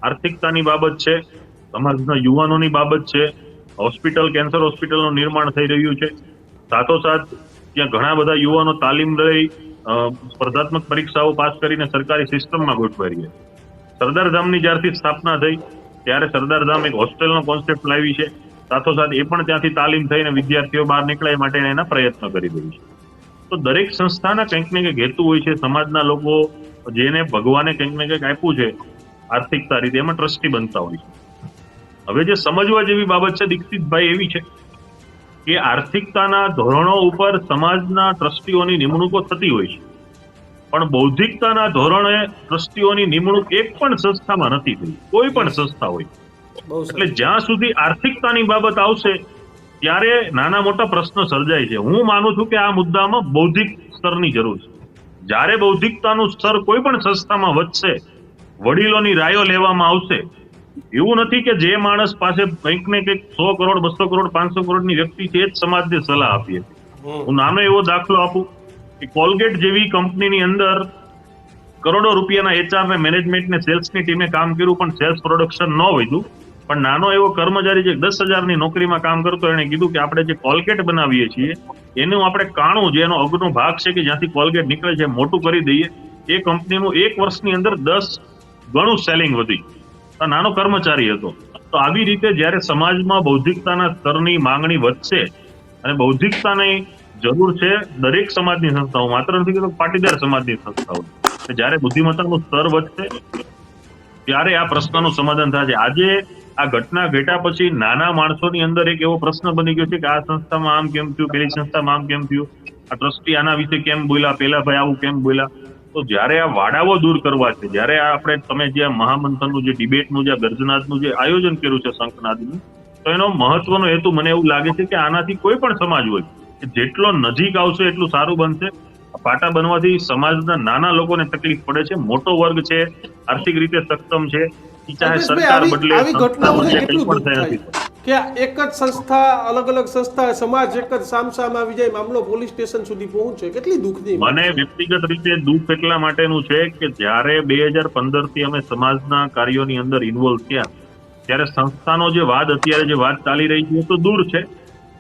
આર્થિકતાની બાબત છે, સમાજના યુવાનોની બાબત છે, હોસ્પિટલ, કેન્સર હોસ્પિટલનું નિર્માણ થઈ રહ્યું છે, સાથોસાથ ત્યાં ઘણા બધા યુવાનો તાલીમ લઈ સ્પર્ધાત્મક પરીક્ષાઓ પાસ કરીને સરકારી સિસ્ટમમાં ગોઠવાઈ રહ્યા છે. સરદારધામની જ્યારથી સ્થાપના થઈ ત્યારે સરદારધામ એક હોસ્ટેલનો કોન્સેપ્ટ લાવી છે, સાથોસાથ એ પણ ત્યાંથી તાલીમ થઈને વિદ્યાર્થીઓ બહાર નીકળે માટે એના પ્રયત્ન કરી રહી છે. તો દરેક સંસ્થાના કંઈક ને કંઈક હેતુ હોય છે. સમાજના લોકો જેને ભગવાને કંઈક ને કંઈક આપ્યું છે આર્થિકતા રીતે, એમાં ટ્રસ્ટી બનતા હોય છે. હવે જે સમજવા જેવી બાબત છે દીક્ષિતભાઈ એવી છે કે આર્થિકતાના ધોરણો ઉપર સમાજના ટ્રસ્ટીઓની નિમણૂકો થતી હોય છે, પણ બૌદ્ધિકતાના ધોરણે ટ્રસ્ટીઓની નિમણૂક એક પણ સંસ્થામાં નથી થઈ, કોઈ પણ સંસ્થા હોય. એટલે જ્યાં સુધી આર્થિકતાની બાબત આવશે ત્યારે નાના મોટા પ્રશ્નો સર્જાય છે. હું માનું છું કે આ મુદ્દામાં બૌદ્ધિક સ્તરની જરૂર છે. જ્યારે બૌદ્ધિકતાનું સ્તર કોઈ પણ સંસ્થામાં વધશે, વડીલોની રાયો લેવામાં આવશે. એવું નથી કે જે માણસ પાસે કંઈક ને કંઈક 100 કરોડ, 200 કરોડ, 500 કરોડની વ્યક્તિ છે એ જ સમાજને સલાહ આપીએ. હું નાનો એવો દાખલો આપું કે કોલગેટ જેવી કંપનીની અંદર કરોડો રૂપિયાના HR ને મેનેજમેન્ટ ને સેલ્સની ટીમે કામ કર્યું, પણ સેલ્સ પ્રોડક્શન ન વધ્યું. પણ નાનો એવો કર્મચારી જે 10,000ની નોકરીમાં કામ કરતો, એને કીધું કે આપણે જે કોલગેટ બનાવીએ છીએ એનું આપણે કાણું, જે એનો અગનો ભાગ છે કે જ્યાંથી કોલગેટ નીકળે છે, મોટું કરી દઈએ. એ કંપનીનું 1 વર્ષની અંદર 10 ગણું સેલિંગ વધી. આ નાનો કર્મચારી હતો. તો આવી રીતે જ્યારે સમાજમાં બૌદ્ધિકતાના સ્તરની માંગણી વધશે, અને બૌદ્ધિકતાની જરૂર છે દરેક સમાજની સંસ્થાઓ, માત્ર નથી કે પાટીદાર સમાજની સંસ્થાઓ, જ્યારે બુદ્ધિમત્તાનું સ્તર વધશે ત્યારે આ પ્રશ્નનું સમાધાન થશે. આજે આ ઘટના ઘટ્યા પછી નાના માણસોની અંદર એક એવો પ્રશ્ન બની ગયો છે કે આ સંસ્થામાં આમ કેમ થયું, પેલી સંસ્થામાં આમ કેમ થયું, આ ટ્રસ્ટી આના વિશે કેમ બોલ્યા, પેલા ભાઈ આવું કેમ બોલ્યા. તો જ્યારે આ વાડાઓ દૂર કરવા છે, જ્યારે આપણે, તમે જે મહામંથનનું, જે ડિબેટનું, જે ગર્જનાદનું જે આયોજન કર્યું છે શંખનાદનું, તો એનો મહત્વનો હેતુ મને એવું લાગે છે કે આનાથી કોઈ પણ સમાજ હોય કે જેટલો નજીક આવશે એટલું સારું બનશે. પાટા બનવાથી સમાજના નાના લોકોને તકલીફ પડે છે, મોટો વર્ગ છે, આર્થિક રીતે સક્ષમ છે, ચાહે સરકાર બદલે, આવી ઘટનાઓને કેટલું દુઃખ થાય કે એક જ સંસ્થા, અલગ અલગ સંસ્થા, સમાજ એક જ સામસામ આવી જાય, મામલો પોલીસ સ્ટેશન સુધી પહોંચે, કેટલી દુઃખની. મને વ્યક્તિગત રીતે દુઃખ એટલા માટેનું છે કે જ્યારે 2015થી અમે સમાજના કાર્યોની અંદર ઇન્વોલ્વ થયા, ત્યારે સંસ્થાનો જે વાદ, અત્યારે જે વાત ચાલી રહી છે તો દૂર છે,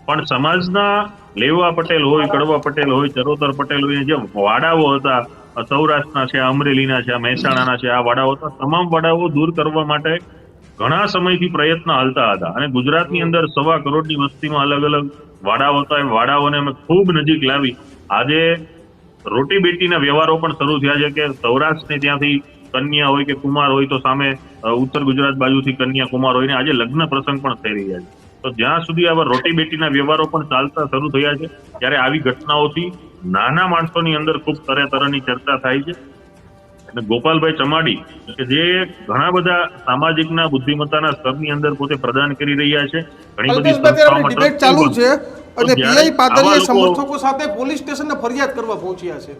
પણ સમાજના લેવા પટેલ હોય, કડવા પટેલ હોય, ચરોતર પટેલ હોય, જે વાડાઓ હતા, સૌરાષ્ટ્રના છે, અમરેલીના છે, મહેસાણાના છે, આ વાડાઓ હતા, તમામ વાડાઓ દૂર કરવા માટે ઘણા સમયથી પ્રયત્ન હાલતા હતા. અને ગુજરાતની અંદર 1.25 કરોડની વસ્તીમાં અલગ અલગ વાડાઓ હતા. એ વાડાઓને અમે ખૂબ નજીક લાવી આજે રોટી બેટીના વ્યવહારો પણ શરૂ થયા છે કે સૌરાષ્ટ્રની ત્યાંથી કન્યા હોય કે કુમાર હોય, તો સામે ઉત્તર ગુજરાત બાજુથી કન્યા કુમાર હોય ને આજે લગ્ન પ્રસંગ પણ થઈ રહ્યા છે. તો જ્યાં સુધી આવા રોટી બેટીના વ્યવહારો પણ ચાલતા શરૂ થયા છે, ત્યારે આવી ઘટનાઓથી નાના માણસોની અંદર ખૂબ તરહની ચર્ચા થાય છે. અને ગોપાલભાઈ ચમાડી કે જે ઘણા બધા સામાજિકના બુદ્ધિમત્તાના સ્તરની અંદર પોતે પ્રદાન કરી રહ્યા છે, ઘણી બધી સંસ્થાઓમાં ડિબેટ ચાલુ છે અને પીઆઈ પાદરીએ સમર્થકો સાથે પોલીસ સ્ટેશનને ફરિયાદ કરવા પહોંચ્યા છે.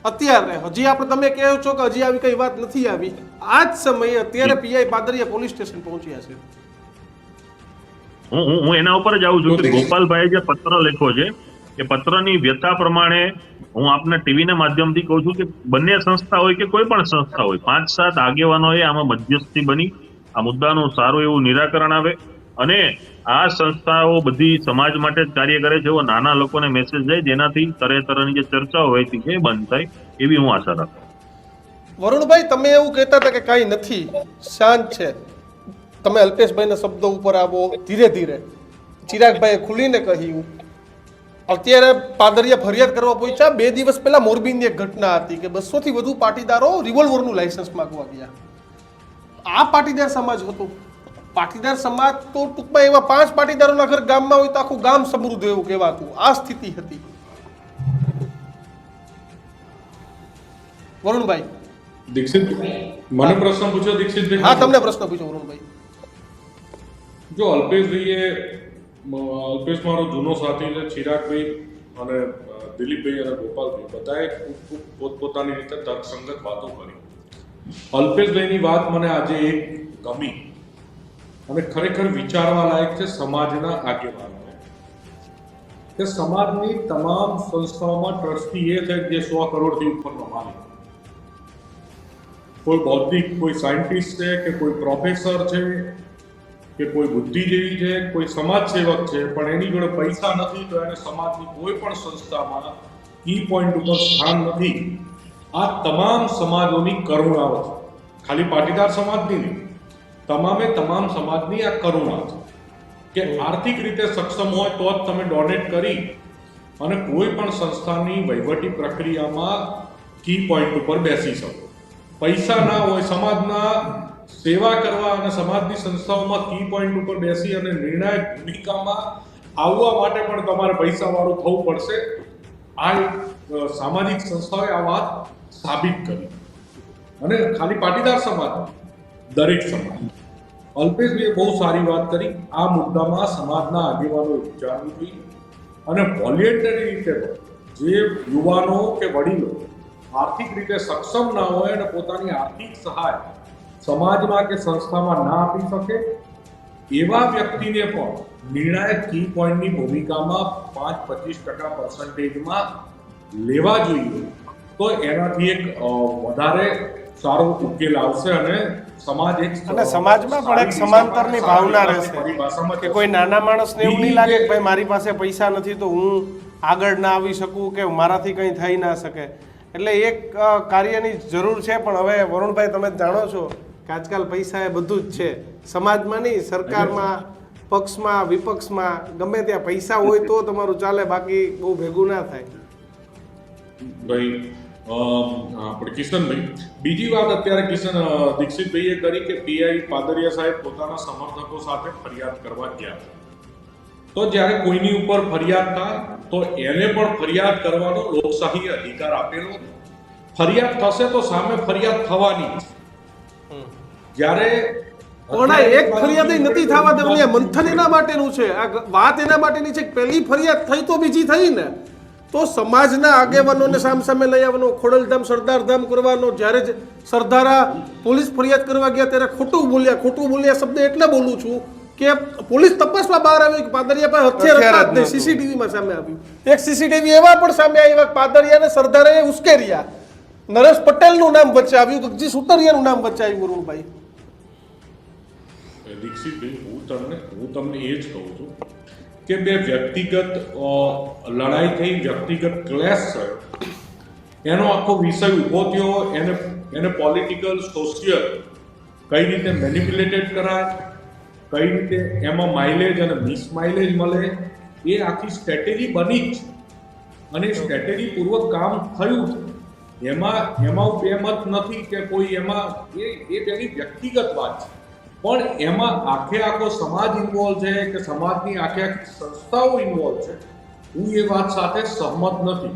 અત્યારે હજી આપણે તમે કહો છો કે હજી આવી કઈ વાત નથી આવી, આ જ સમયે અત્યારે પીઆઈ પાદરિયા પોલીસ સ્ટેશન પહોંચ્યા છે. હું એના ઉપર જ આવું છું કે ગોપાલભાઈએ જે પત્ર લખ્યો છે એ પત્રની વ્યથા પ્રમાણે હું આપના ટીવીના માધ્યમથી કહું છું કે બંને સંસ્થા હોય કે કોઈ પણ સંસ્થા હોય, 5-7 આગેવાનોએ આમાં મધ્યસ્થી બની આ મુદ્દાનું સારું એવું નિરાકરણ આવે અને આ સંસ્થાઓ બધી સમાજ માટે જ કાર્ય કરે છે એવો નાના લોકોને મેસેજ જાય જેનાથી તરહની જે ચર્ચાઓ હોય છે એ બંધ થાય એવી હું આશા રાખું. વરુણભાઈ, તમે એવું કહેતા હતા કે કાંઈ નથી, શાંત છે. તમે અલ્પેશભાઈના શબ્દો ઉપર આવો ધીરે ધીરે. ચિરાગભાઈએ ખુલીને કહ્યું. અત્યારે પાદરિયા ફરિયાદ કરવા પહોંચ્યા. 2 દિવસ પહેલા મોરબીની એક ઘટના હતી કે 200 થી વધુ પાટીદારો રિવોલ્વરનું લાયસન્સ માંગવા ગયા. આ પાટીદાર સમાજ હતો. પાટીદાર સમાજ તો ટૂંકમાં એવા 5 પાટીદારોના ઘર ગામમાં હોય તો આખું ગામ સમૃદ્ધ એવું કહેવાતું. આ સ્થિતિ હતી. વરુણભાઈ, દીક્ષિત, મને પ્રશ્ન પૂછ્યો દીક્ષિતભાઈ? હા, તમને પ્રશ્ન પૂછો વરુણભાઈ. જો અલ્પેશ મારો જૂનો સાથી છે, ચિરાગભાઈ અને દિલીપભાઈ અને ગોપાલભાઈ બધાએ ખૂબ પોતપોતાની રીતે તર્કસંગત વાતો કરી. અલ્પેશભાઈની વાત મને આજે એક ગમી અને ખરેખર વિચારવા લાયક છે. સમાજના આગેવાનો કે સમાજની તમામ સંસ્થાઓમાં ટ્રસ્ટી એ છે જે 100 કરોડથી ઉપરનો માલિક. કોઈ બૌદ્ધિક, કોઈ સાયન્ટિસ્ટ છે કે કોઈ પ્રોફેસર છે કે કોઈ બુદ્ધિજીવી છે, કોઈ સમાજ સેવક છે, પણ એની જોડે પૈસા નથી તો એને સમાજની કોઈ પણ સંસ્થામાં કી પોઈન્ટ ઉપર સ્થાન નથી. આ તમામ સમાજોની કરુણા છે, ખાલી પાટીદાર સમાજની નહીં, તમામ સમાજની આ કરુણા છે કે આર્થિક રીતે સક્ષમ હોય તો જ તમે ડોનેટ કરી અને કોઈ પણ સંસ્થાની વહીવટી પ્રક્રિયામાં કી પોઈન્ટ ઉપર બેસી શકો. પૈસા ના હોય, સમાજના સેવા કરવા અને સમાજની સંસ્થાઓમાં કી પોઈન્ટ ઉપર બેસી અને નિર્ણાયક ભૂમિકામાં આવવા માટે પણ તમારે પૈસાવાળું થવું પડશે. આ સામાજિક સંસ્થાઓએ આ વાત સાબિત કરી. અને ખાલી પાટીદાર સમાજ, દરેક સમાજ. અલ્પેશભાઈએ બહુ સારી વાત કરી. આ મુદ્દામાં સમાજના આગેવાનોએ વિચારવું જોઈએ અને વોલેન્ટરી રીતે જે યુવાનો કે વડીલો આર્થિક રીતે સક્ષમ ના હોય અને પોતાની આર્થિક સહાય સમાજમાં કે સંસ્થામાં ના આપી શકે એવા વ્યક્તિને પણ નિર્ણાયક કી પોઈન્ટની ભૂમિકામાં 5-25% લેવા જોઈએ. તો એનાથી એક વધારે સારો ઉકેલ આવશે અને સમાજ એક અને સમાજમાં પણ એક સમાંતરની ભાવના રહેશે કે કોઈ નાના માણસને એવું નહીં લાગે કે ભાઈ મારી પાસે પૈસા નથી તો હું આગળ ના આવી શકું કે મારાથી કંઈ થઈ ના શકે. એટલે એક કાર્યની જરૂર છે. પણ હવે વરુણભાઈ, તમે જાણો છો કે આજકાલ પૈસા એ બધું જ છે. સમાજમાં નહીં, સરકારમાં, પક્ષમાં, વિપક્ષમાં, ગમે ત્યાં પૈસા હોય તો તમારું ચાલે, બાકી બહુ ભેગું ના થાય. ભાઈ આપણે કિશનભાઈ, બીજી વાત અત્યારે દીક્ષિતભાઈએ કરી કે પીઆઈ પાદરિયા સાહેબ પોતાના સમર્થકો સાથે ફરિયાદ કરવા ગયા. તો જ્યારે કોઈની ઉપર ફરિયાદ થાય તો એને પણ ફરિયાદ કરવાનો લોકશાહી અધિકાર આપેલો. ફરિયાદ થશે તો સામે ફરિયાદ થવાની. જ્યારે પણ એક ફરિયાદ નથી થવા દેવાની. મંથન એના માટેનું છે, આ વાત એના માટેની છે. પહેલી ફરિયાદ થઈ તો બીજી થઈ ને, તો સમાજના આગેવાનોને સામસામે લઈ આવવાનો, ખોડલધામ સરદારધામ કરવાનો. જ્યારે જ સરદારા પોલીસ ફરિયાદ કરવા ગયા ત્યારે ખોટું બોલ્યા શબ્દ એટલે બોલું છું કે પોલીસ તપાસમાં બહાર આવ્યું કે પાદરિયા પાસે હથિયાર હતા જ નહીં. સીસીટીવીમાં સામે આવ્યું. એક સીસીટીવી એવા પણ સામે આવ્યા પાદરિયાને સરદારાએ ઉશ્કેર્યા. નરેશ પટેલનું નામ વચ્ચે આવ્યું, જગજી સુતરિયાનું નામ વચ્ચે આવ્યું. વરુણભાઈ, દીક્ષિતભાઈ, હું તમને એ જ કહું છું કે બે વ્યક્તિગત લડાઈ થઈ, વ્યક્તિગત ક્લેશ થયો, એનો આખો વિષય ઊભો થયો. એને પોલિટિકલ, સોશિયલ કઈ રીતે મેનિપ્યુલેટેડ કરાય, કઈ રીતે એમાં માઇલેજ અને મિસ માઇલેજ મળે, એ આખી સ્ટ્રેટેજી બની જ અને સ્ટ્રેટેજી પૂર્વક કામ થયું. એમાં બેમત નથી કે કોઈ એમાં એ તેની વ્યક્તિગત વાત છે, પણ એમાં આખો સમાજ ઇન્વોલ્વ છે કે સમાજની આખી સંસ્થાઓ ઇન્વોલ્વ છે. હું એ વાત સાથે સહમત નથી.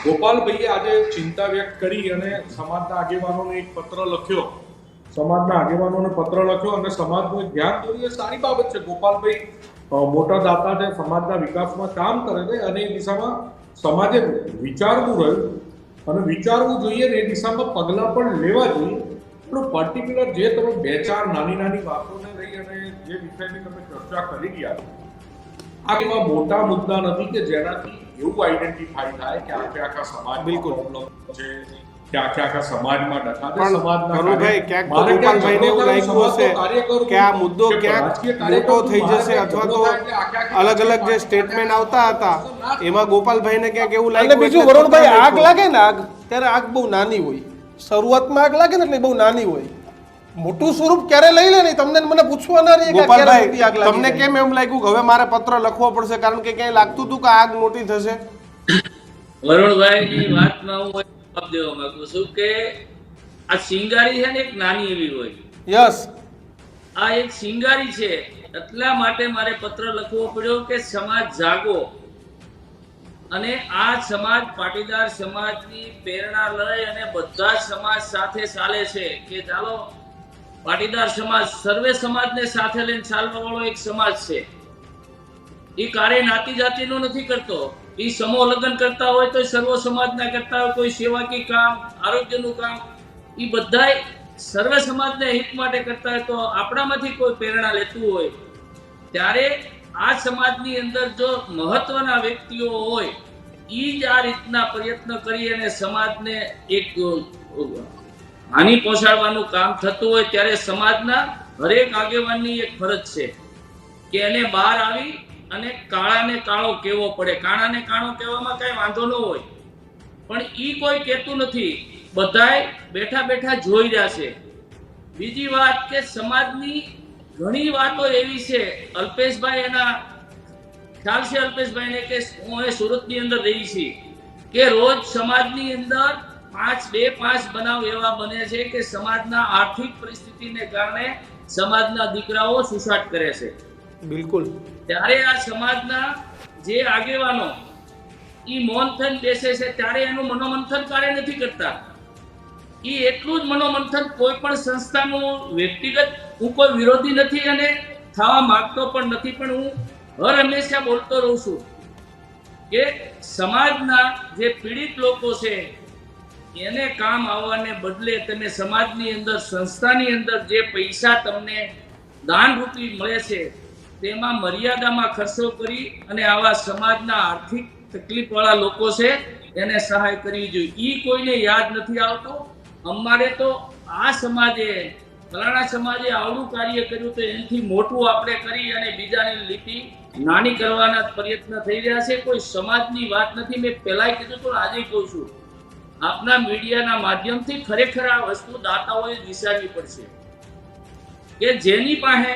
ગોપાલભાઈએ આજે ચિંતા વ્યક્ત કરી અને સમાજના આગેવાનોને એક પત્ર લખ્યો. અને સમાજનું ધ્યાન દોરી, એ સારી બાબત છે. ગોપાલભાઈ મોટા દાતા છે, સમાજના વિકાસમાં કામ કરે છે અને એ દિશામાં સમાજે વિચારવું રહ્યું અને વિચારવું જોઈએ ને એ દિશામાં પગલાં પણ લેવા જોઈએ. પણ પર્ટિક્યુલર જે તમે બે ચાર નાની નાની વાતોને લઈ અને જે વિષયની તમે ચર્ચા કરી રહ્યા છો, આ એવા મોટા મુદ્દા નથી કે જેનાથી એવું આઈડેન્ટિફાઈ થાય કે આખા સમાજમાં બિલકુલ. પ્રોબ્લેમ છે, કે આખા સમાજમાં ડખા છે. પણ સમાજના ધરુભાઈ, ક્યાંક તો મારે ક્યાંક ગોપાલભાઈને એવું જનતા લાગ્યું હશે કાર્ય કરું કે આ મુદ્દો કે ક્યાંક રાજકીય કાર્ય મોટો કરું, થઈ મારે જશે, ક્યાંક અથવા તો ઝઘડો થાય કે આખી અલગ અલગ જે સ્ટેટમેન્ટ આવતા હતા એમાં ગોપાલભાઈને ક્યાંક એવું અને લાગ્યું. બીજું એટલે વરુણભાઈ, પકડી આગ નાખ્યો. લાગે ને ત્યારે આગ બહુ નાની હોય. શરૂઆતમાં આગ લાગે ને એટલે બહુ નાની હોય. મોટું સ્વરૂપ ક્યારે લઈ લે નહીં તમને મને પૂછવા ના રહીએ કે ક્યારે મોટી આગ ગોપાલભાઈ, લાગી તમને જાય. કેમ એમ લાગ્યું કે હવે મારે પત્ર લખવો પડશે, કારણ કે ક્યાંય લાગતું હતું કે આગ મોટી થશે? વરુણભાઈની વાતમાં હું એક જવાબ દેવા માંગુ છું કે આ શિંગારી છે ને એક નાની એવી હોય. યસ, આ એક શિંગારી છે, એટલા માટે મારે પત્ર લખવો પડ્યો કે સમાજ જાગો. અને આ સમાજ પાટીદાર સમાજની પ્રેરણા લઈ અને બધા જ સમાજ સાથે ચાલે છે કે ચાલો પાટીદાર સમાજ સર્વે સમાજને સાથે લઈને ચાલવા વાળો એક સમાજ છે. એ કાર્ય નાતી જાતિનું નથી કરતો. એ સમૂહ લગ્ન કરતા હોય તો સર્વ સમાજના કરતા હોય, કોઈ સેવાકી કામ, આરોગ્યનું કામ, એ બધાય સર્વ સમાજને હિત માટે કરતા હોય. તો આપણામાંથી કોઈ પ્રેરણા લેતું હોય ત્યારે આ સમાજની અંદર જો મહત્વના વ્યક્તિઓ હોય એ જ આ રીતના પ્રયત્ન કરી અને સમાજને એક હાનિ પહોંચાડવાનું કામ થતું હોય ત્યારે સમાજના હરેક આગેવાનની એક ફરજ છે કે એને બહાર આવી અને કાળાને કાળો કહેવો પડે. કાળાને કાળો કહેવામાં કઈ વાંધો ન હોય, પણ ઈ કોઈ કહેતું નથી. બધાય બેઠા બેઠા જોઈ રહ્યા છે. બીજી વાત કે સમાજની ઘણી વાતો એવી છે, અલ્પેશભાઈ એના ખ્યાલ છે અલ્પેશભાઈને કે હું એ સુરતની અંદર રહી છી કે રોજ સમાજની અંદર 5 બનાવ એવા બને છે કે સમાજના આર્થિક પરિસ્થિતિને કારણે સમાજના દીકરાઓ સુસાઇડ કરે છે. બિલકુલ. ત્યારે આ સમાજના જે આગેવાનો ઈ મૌન થઈને બેસે છે ત્યારે એનું મનોમંથન કાર્ય નથી કરતા. ઈ એટલું જ મનોમંથન કોઈ પણ સંસ્થાનું વ્યક્તિગત, હું કોઈ વિરોધી નથી અને થવા માંગતો પણ નથી, પણ હું હર હંમેશા બોલતો રહું છું કે સમાજના જે પીડિત લોકો છે એને કામ આવવાને બદલે તમે સમાજની અંદર, સંસ્થાની અંદર જે પૈસા તમને દાન રૂપી મળે છે તેમાં મર્યાદામાં ખર્ચો કરી અને આવા સમાજના આર્થિક તકલીફવાળા લોકો છે એને સહાય કરવી જોઈએ. ઈ કોઈને યાદ નથી આવતું. અમારે તો આ સમાજે, ફલાણા સમાજે આવડું કાર્ય કર્યું તો એનાથી મોટું આપણે કરી અને બીજાની લીટી નાની કરવાના પ્રયત્ન થઈ રહ્યા છે. કોઈ સમાજની વાત નથી. મેં પહેલાય કીધું તો આજે કહું છું, આપના મીડિયાના માધ્યમથી ખરેખર આ વસ્તુ દાતાઓએ વિચારવી પડશે કે જેની પાસે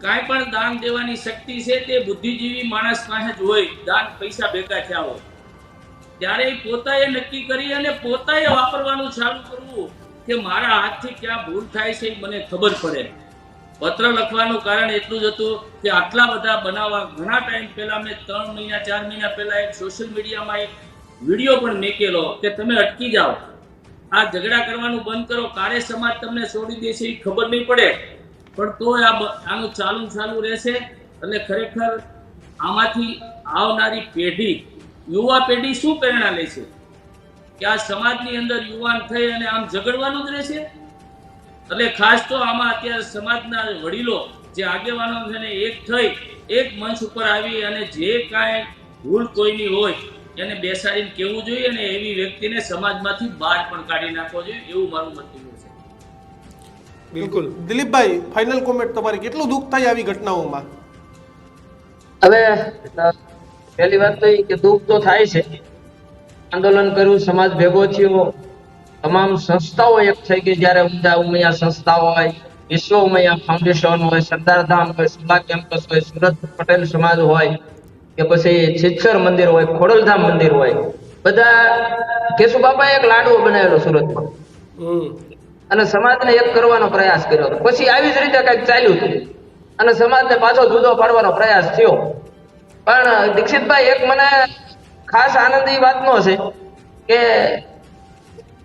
કાંઈ પણ દાન દેવાની શક્તિ છે તે બુદ્ધિજીવી માણસ પાસે જ હોય. દાન પૈસા ભેગા થયા હોય ત્યારે પોતાએ નક્કી કરી અને પોતાએ વાપરવાનું ચાલુ કરવું કે મારા હાથથી ક્યાં ભૂલ થાય છે એ મને ખબર પડે. પત્ર લખવાનું કારણ એટલું જ હતું કે આટલા બધા બનાવવા ઘણા ટાઈમ પહેલા મેં 3 મહિના 4 મહિના પહેલા એક સોશિયલ મીડિયામાં એક વિડીયો પણ મેકેલો કે તમે અટકી જાઓ, આ ઝઘડા કરવાનું બંધ કરો, કાર્ય સમાજ તમને છોડી દેશે એ ખબર નહીં પડે, પણ તો આનું ચાલુ રહેશે. એટલે ખરેખર આમાંથી આવનારી પેઢી, યુવા પેઢી શું પ્રેરણા લે છે કે આ સમાજની અંદર યુવાન થઈ અને આમ ઝઘડવાનું જ રહેશે. એટલે ખાસ તો આમાં અત્યારે સમાજના વડીલો જે આગેવાનો છે ને એક થઈ એક મંચ ઉપર આવી અને જે કાંઈ ભૂલ કોઈની હોય એને બેસાડીને કહેવું જોઈએ અને એવી વ્યક્તિને સમાજમાંથી બહાર પણ કાઢી નાખવો જોઈએ, એવું મારું મંતવ્ય છે. બિલકુલ. દિલીપભાઈ, ફાઇનલ કોમેન્ટ તમારી. કેટલું દુઃખ થાય આવી ઘટનાઓમાં? હવે પહેલી વાત તો એ કે દુઃખ તો થાય છે. આંદોલન કર્યું, સમાજ ભેગો થયો, તમામ સંસ્થાઓ એક થઈ ગઈ. જ્યારે ઊંઝા ઉમિયા સંસ્થા હોય, વિશ્વ ઉમિયા ફાઉન્ડેશન હોય, સરદારધામ હોય, સુભા કેમ્પસ હોય, સુરત પટેલ સમાજ હોય કે પછી છિચ્છર મંદિર હોય, ખોડલધામ મંદિર હોય, બધા કેશુબાપાએ એક લાડવો બનાવેલો સુરતમાં અને સમાજને એક કરવાનો પ્રયાસ કર્યો હતો. પછી આવી જ રીતે કંઈક ચાલ્યું હતું અને સમાજને પાછો જુદો પાડવાનો પ્રયાસ થયો. પણ દીક્ષિતભાઈ, એક મને ખાસ આનંદ એ વાતનો છે કે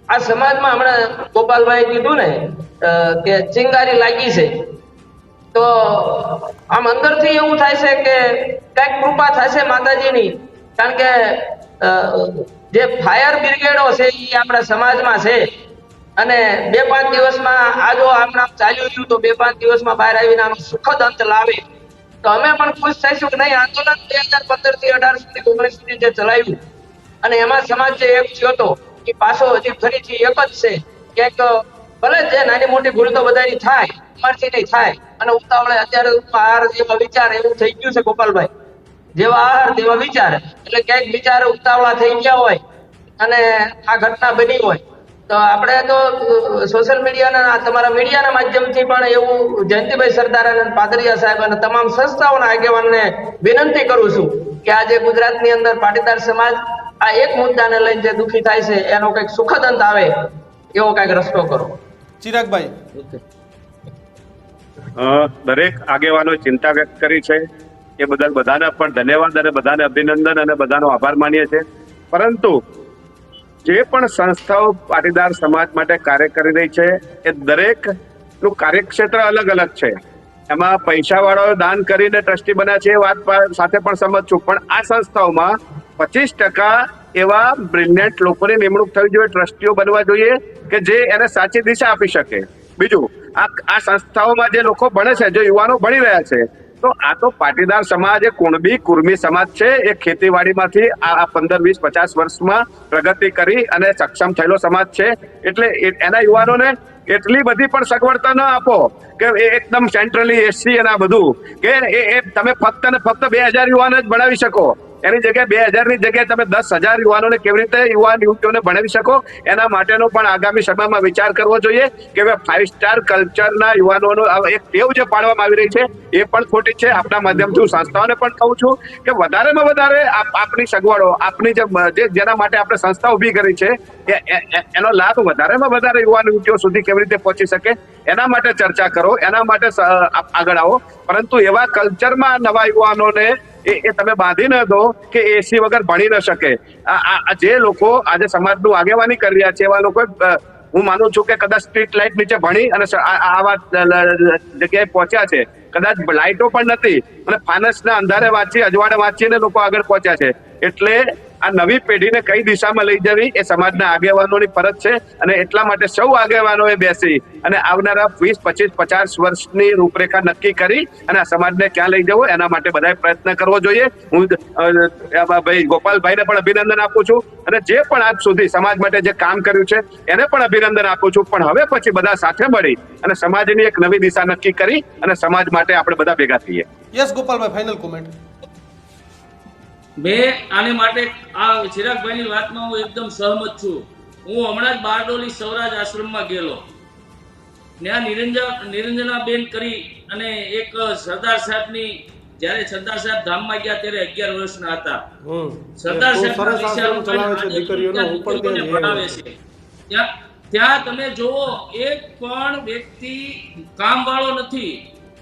આ સમાજમાં હમણાં ગોપાલભાઈ કીધું ને કે ચિંગારી લાગી છે, તો આમ અંદરથી એવું થાય છે કે કઈક કૃપા થશે માતાજીની. કારણ કે જે ફાયર બ્રિગેડો છે એ આપણા સમાજમાં છે અને 2-5 દિવસમાં આ જો આમ ચાલ્યું ગયું તો 2-5 દિવસમાં બહાર આવીને આનો સુખદ અંત લાવે તો અમે પણ ખુશ થઈશું કે નહીં. આંદોલન 2015 થી 18 સુધી 19 સુધી જે ચલાવ્યું અને એમાં સમાજ જે એક થયો હતો એ પાછો હજી ફરીથી એક જ છે. ક્યાંક ભલે જે નાની મોટી ભૂલ તો બધાની થાય, અમારથી નહીં થાય. અને ઉતાવળે અત્યારે આહાર જેવા વિચાર એવું થઈ ગયું છે ગોપાલભાઈ, જેવા આહાર તેવા વિચાર. એટલે ક્યાંક વિચાર ઉતાવળા થઈ ગયા હોય અને આ ઘટના બની હોય તો આપણે તો સોશિયલ મીડિયાના તમારા મીડિયાના માધ્યમથી પણ એવું જયંતિભાઈ સરદાર અને પાદરિયા સાહેબ અને તમામ સંસ્થાઓના આગેવાનને વિનંતી કરું છું કે આજે ગુજરાતની અંદર પાટીદાર સમાજ આ એક મુદ્દાને લઈને જે દુઃખી થાય છે એનો કંઈક સુખદ અંત આવે એવો કંઈક રસ્તો કરો. ચિરાગભાઈ, દરેક આગેવાનો ચિંતા વ્યક્ત કરી છે એ બદલ બધાને પણ ધન્યવાદ અને બધાને અભિનંદન અને બધાનો આભાર માનીએ છીએ. પરંતુ જે પણ સંસ્થાઓ પાટીદાર સમાજ માટે કાર્ય કરી રહી છે એ દરેકનું કાર્યક્ષેત્ર અલગ અલગ છે. એમાં પૈસાવાળાઓ દાન કરીને ટ્રસ્ટી બન્યા છે એ વાત સાથે પણ સમજ છું, પણ આ સંસ્થાઓમાં 25% એવા બ્રિલિયન્ટ લોકોની નિમણૂક થવી જોઈએ, ટ્રસ્ટીઓ બનવા જોઈએ કે જે એને સાચી દિશા આપી શકે. બીજું, આ સંસ્થાઓમાં જે લોકો ભણે છે, જે યુવાનો ભણી રહ્યા છે, તો આ તો પાટીદાર સમાજ એ કુણબી કુર્મી સમાજ છે. એ ખેતીવાડીમાંથી આ 15-20-50 વર્ષમાં પ્રગતિ કરી અને સક્ષમ થયેલો સમાજ છે. એટલે એના યુવાનોને એટલી બધી પણ સગવડતા ન આપો કે એકદમ સેન્ટ્રલી એસી અને આ બધું કે એ તમે ફક્ત ને ફક્ત 2000 યુવાનો જ ભણાવી શકો. એની જગ્યાએ 2000 ની જગ્યાએ તમે 10,000 યુવાનોને કેવી રીતે યુવાન યુવતીઓને ભણાવી શકો એના માટેનો પણ આગામી સમયમાં વિચાર કરવો જોઈએ કે 5 સ્ટાર કલ્ચરના યુવાનોનો એક ટેવ જે પાડવામાં આવી રહી છે એ પણ ખોટી છે. આપના માધ્યમથી હું સંસ્થાઓને પણ કહું છું કે વધારેમાં વધારે આપની સગવડો, આપની જેના માટે આપણે સંસ્થા ઉભી કરી છે એનો લાભ વધારેમાં વધારે યુવાન યુવતીઓ સુધી કેવી રીતે પહોંચી શકે એના માટે ચર્ચા કરો, એના માટે આગળ આવો. પરંતુ એવા કલ્ચરમાં નવા યુવાનોને એ તમે બાંધી ન દો કે એસી વગર ભણી ન શકે. જે લોકો આજે સમાજનું આગેવાની કરી રહ્યા છે એવા લોકો હું માનું છું કે કદાચ સ્ટ્રીટ લાઇટ નીચે ભણી અને આવા જગ્યાએ પહોંચ્યા છે. કદાચ લાઇટો પણ નથી અને ફાનસના અંધારે વાંચી અજવાળે વાંચીને લોકો આગળ પહોંચ્યા છે. એટલે આ નવી પેઢીને કઈ દિશામાં લઈ જવી એ સમાજના આગેવાનોની ફરજ છે અને એટલા માટે સૌ આગેવાનોએ બેસી અને આવનારા 20-25-50 વર્ષની રૂપરેખા નક્કી કરી અને આ સમાજને ક્યાં લઈ જવો એના માટે બધાએ પ્રયત્ન કરવો જોઈએ. હું ભાઈ ગોપાલભાઈને પણ અભિનંદન આપું છું અને જે પણ આજ સુધી સમાજ માટે જે કામ કર્યું છે એને પણ અભિનંદન આપું છું. પણ હવે પછી બધા સાથે મળી અને સમાજની એક નવી દિશા નક્કી કરી અને સમાજ માટે આપણે બધા ભેગા થઈએ. યસ ગોપાલભાઈ, ફાઇનલ કોમેન્ટ. મેં આને માટે આ ચિરાગભાઈની વાતમાં હું એકદમ સહમત છું. હું હમણાં જ બારડોલી સૌરાજ આશ્રમમાં ગયેલો. ત્યાં નિરંજનાબેન કરી અને એક સરદાર સાહેબની, જ્યારે સરદાર સાહેબ ધામમાં ગયા ત્યારે 11 વર્ષના હતા. સરદાર સાહેબ ત્યાં તમે જોવો એક પણ વ્યક્તિ કામ વાળો નથી.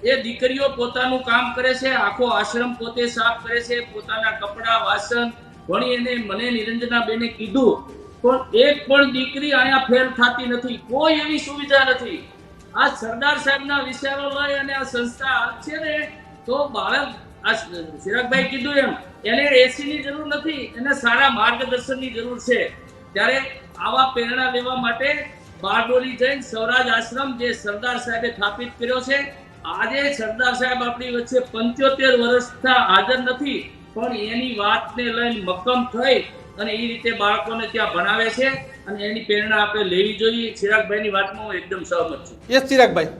એ દીકરીઓ પોતાનું કામ કરે છે, આખો આશ્રમ પોતે સાફ કરે છે, પોતાના કપડા વાસણ ભણી. એને મને નિરંજનાબેને કીધું પણ એક પણ દીકરી અહીંયા ફેલ થતી નથી, કોઈ એવી સુવિધા નથી. આ સરદાર સાહેબના વિચારો લઈ અને આ સંસ્થા છે ને તો બાળક, આ ચિરાગભાઈ કીધું એમ, એને એસીની જરૂર નથી, એને સારા માર્ગદર્શનની જરૂર છે. ત્યારે આવા પ્રેરણા લેવા માટે બારડોલી જઈને સૌરાજ આશ્રમ જે સરદાર સાહેબે સ્થાપિત કર્યો છે, આજે સરદાર સાહેબ આપણી વચ્ચે 75 વર્ષથી હાજર નથી પણ એની વાતને લઈને મક્કમ થઈ અને એ રીતે બાળકોને ત્યાં ભણાવે છે અને એની પ્રેરણા આપણે લેવી જોઈએ. ચિરાગભાઈની વાતમાં હું એકદમ સહમત છું. યસ ચિરાગભાઈ.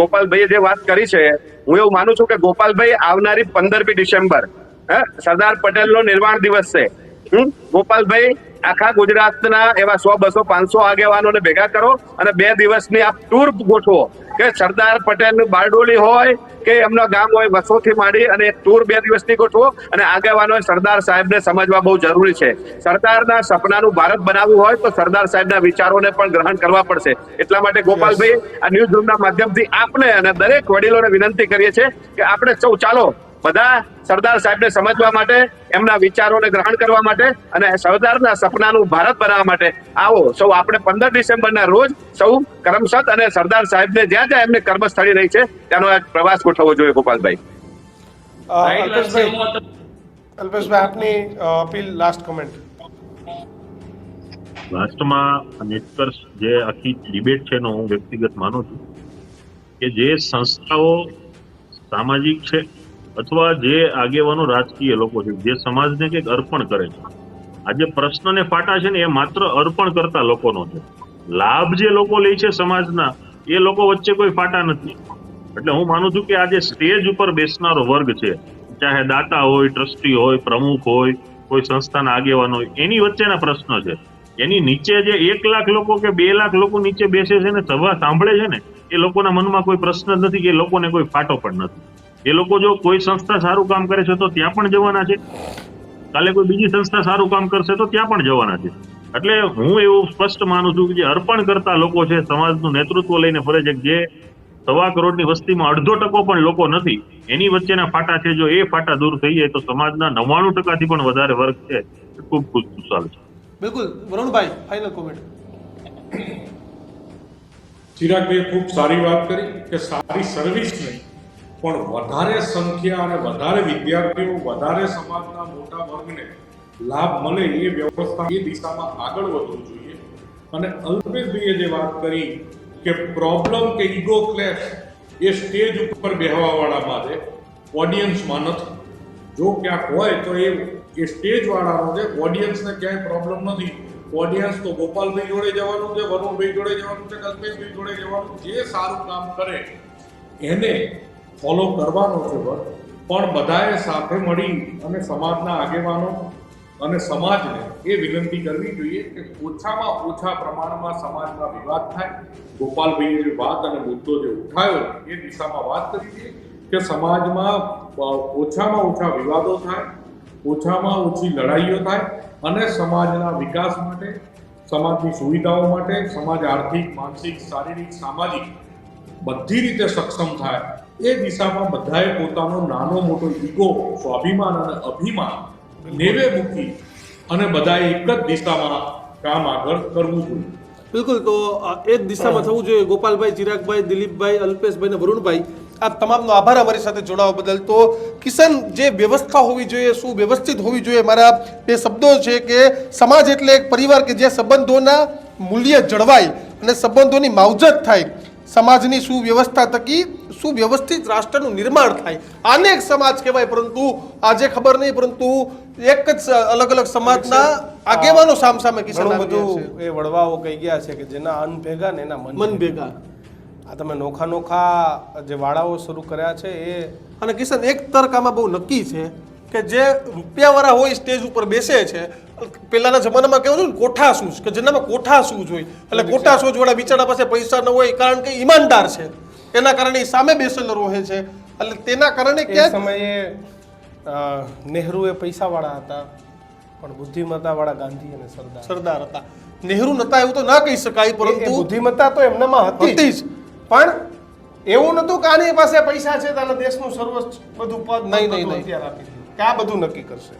ગોપાલભાઈએ જે વાત કરી છે હું એવું માનું છું કે ગોપાલભાઈ આવનારી 15મી ડિસેમ્બર સરદાર પટેલનો નિર્વાણ દિવસ છે. ગોપાલભાઈ આખા ગુજરાતના એવા 100, 200, 500 આગેવાનોને ભેગા કરો અને 2 દિવસની આપ ટૂર ગોઠવો કે સરદાર પટેલનું બારડોલી હોય કે એમના ગામ હોય વસોથી માંડી અને એક ટૂર 2 દિવસની ગોઠવો અને આગેવાનોએ સરદાર સાહેબને સમજવા બહુ જરૂરી છે. સરદારના સપનાનું ભારત બનાવવું હોય તો સરદાર સાહેબના વિચારોને પણ ગ્રહણ કરવા પડશે. એટલા માટે ગોપાલભાઈ આ ન્યૂઝ રૂમના માધ્યમથી આપને અને દરેક વડીલોને વિનંતી કરીએ છીએ કે આપણે સૌ ચાલો બધા સરદાર સાહેબને સમજવા માટે, એમના વિચારોને ગ્રહણ કરવા માટે અને સરદારના સપનાનું ભારત બનાવવા માટે આવો સૌ આપણે 15 ડિસેમ્બરના રોજ સૌ કરમસદ અને સરદાર સાહેબને જ્યાં જ્યાં એમની કર્મસ્થળી રહી છે ત્યાંનો એક પ્રવાસ ગોઠવવો જોઈએ. ગોપાલભાઈ, અલ્પેશભાઈ આપની અપીલ, લાસ્ટ કોમેન્ટ. લાસ્ટમાં નિષ્કર્ષ જે આખી ડિબેટ છે એનો હું વ્યક્તિગત માનું છું કે જે સંસ્થાઓ સામાજિક છે અથવા જે આગેવાનો રાજકીય લોકો છે જે સમાજને કંઈક અર્પણ કરે છે, આજે પ્રશ્ન ને ફાટા છે ને એ માત્ર અર્પણ કરતા લોકોનો છે. લાભ જે લોકો લે છે સમાજના એ લોકો વચ્ચે કોઈ ફાટા નથી. એટલે હું માનું છું કે આ જે સ્ટેજ ઉપર બેસનારો વર્ગ છે, ચાહે દાતા હોય, ટ્રસ્ટી હોય, પ્રમુખ હોય, કોઈ સંસ્થાના આગેવાન હોય, એની વચ્ચેના પ્રશ્ન છે. એની નીચે જે 1 લાખ લોકો કે 2 લાખ લોકો નીચે બેસે છે ને સભા સાંભળે છે ને એ લોકોના મનમાં કોઈ પ્રશ્ન જ નથી, કે એ લોકોને કોઈ ફાટો પણ નથી. એ લોકો જો કોઈ સંસ્થા સારું કામ કરે છે તો ત્યાં પણ જવાના છે, કાલે કોઈ બીજી સંસ્થા સારું કામ કરશે તો ત્યાં પણ જવાના છે. એટલે હું એવું સ્પષ્ટ માનું છું કે જે અર્પણ કરતા લોકો છે, સમાજનું નેતૃત્વ લઈને ફરે છે, જે 1.25 કરોડની વસ્તીમાં 0.5% પણ લોકો નથી, એની વચ્ચેના ફાટા છે. જો એ ફાટા દૂર થઈ જાય તો સમાજના 99% થી પણ વધારે વર્ગ છે ખૂબ ખુશખુશાલ છે. બિલકુલ. વરુણભાઈ, ફાઇનલ કોમેન્ટ. ચિરાગભાઈએ ખૂબ સારી વાત કરી કે સારી સર્વિસ નહીં પણ વધારે સંખ્યા અને વધારે વિદ્યાર્થીઓ, વધારે સમાજના મોટા વર્ગને લાભ મળે એ વ્યવસ્થા, એ દિશામાં આગળ વધવું જોઈએ. અને અલ્પેશભાઈએ જે વાત કરી કે પ્રોબ્લેમ કે ઈગો ક્લેશ એ સ્ટેજ ઉપર બેહવાવાળામાં છે, ઓડિયન્સમાં નથી. જો ક્યાંક હોય તો એ સ્ટેજ વાળાનો છે, ઓડિયન્સને ક્યાંય પ્રોબ્લેમ નથી. ઓડિયન્સ તો ગોપાલભાઈ જોડે જવાનું છે, વરુણભાઈ જોડે જવાનું છે, કલ્પેશભાઈ જોડે જવાનું. જે સારું કામ કરે એને ફોલો કરવાનો છે વર્ગ. પણ બધાએ સાથે મળી અને સમાજના આગેવાનો અને સમાજને એ વિનંતી કરવી જોઈએ કે ઓછામાં ઓછા પ્રમાણમાં સમાજમાં વિવાદ થાય. ગોપાલભાઈએ જે વાત અને મુદ્દો જે ઉઠાવ્યો એ દિશામાં વાત કરી છે કે સમાજમાં ઓછામાં ઓછા વિવાદો થાય, ઓછામાં ઓછી લડાઈઓ થાય અને સમાજના વિકાસ માટે, સમાજની સુવિધાઓ માટે, સમાજ આર્થિક, માનસિક, શારીરિક, સામાજિક બધી રીતે સક્ષમ થાય એ દિશામાં બધાએ પોતાનો નાનો મોટો ઈગો, સ્વાભિમાન અને અભિમાન નેવે મૂકી અને બધાએ એક જ દિશામાં કામ આગળ કરવું જોઈએ. બિલકુલ. તો એ જ દિશામાં થવું જોઈએ. ગોપાલભાઈ, ચિરાગભાઈ, દિલીપભાઈ, અલ્પેશભાઈ અને વરુણભાઈ, આ તમામનો આભાર અમારી સાથે જોડાવા બદલ. તો કિશન, જે વ્યવસ્થા હોવી જોઈએ, સુવ્યવસ્થિત હોવી જોઈએ, મારા બે શબ્દો છે કે સમાજ એટલે એક પરિવાર કે જ્યાં સંબંધોના મૂલ્ય જળવાય અને સંબંધોની માવજત થાય, સમાજની સુવ્યવસ્થા થકી સુવ્યવસ્થિત રાષ્ટ્રનું નિર્માણ થાય. આને એક સમાજ કહેવાય. પરંતુ આજે ખબર નહીં, પરંતુ એક જ અલગ અલગ સમાજના આગેવાનો સામસામે કિશન બધું એ વડવાઓ કહી ગયા છે કે જેના અન્ન ભેગા ને એના મન ભેગા. આ તમે નોખા જે વાળાઓ શરૂ કર્યા છે એ. અને કિશન, એક તર્ક આમાં બહુ નક્કી છે કે જે રૂપિયાવાળા હોય સ્ટેજ ઉપર બેસે છે, પહેલાના જમાનામાં કહેવાય ને કોઠા સૂઝ, કે જેનામાં કોઠા સૂઝ હોય, એટલે કોઠા સૂઝ વાળા બિચારા પાસે પૈસા ન હોય કારણ કે ઈમાનદાર છે, એના કારણે સામે બેસેલો રહે છે. એટલે તેના કારણે એ સમયે નહેરુ એ પૈસા વાળા હતા પણ બુદ્ધિમત્તા વાળા ગાંધી અને સરદાર હતા. નહેરુ નતા એવું તો ના કહી શકાય, પરંતુ બુદ્ધિમત્તા તો એમનામાં હતી જ. પણ એવું નતું કે આની પાસે પૈસા છે તો દેશનું સર્વસ્વ બધું પદ નહીં અત્યારે આપી દીધું કે આ બધું નક્કી કરશે.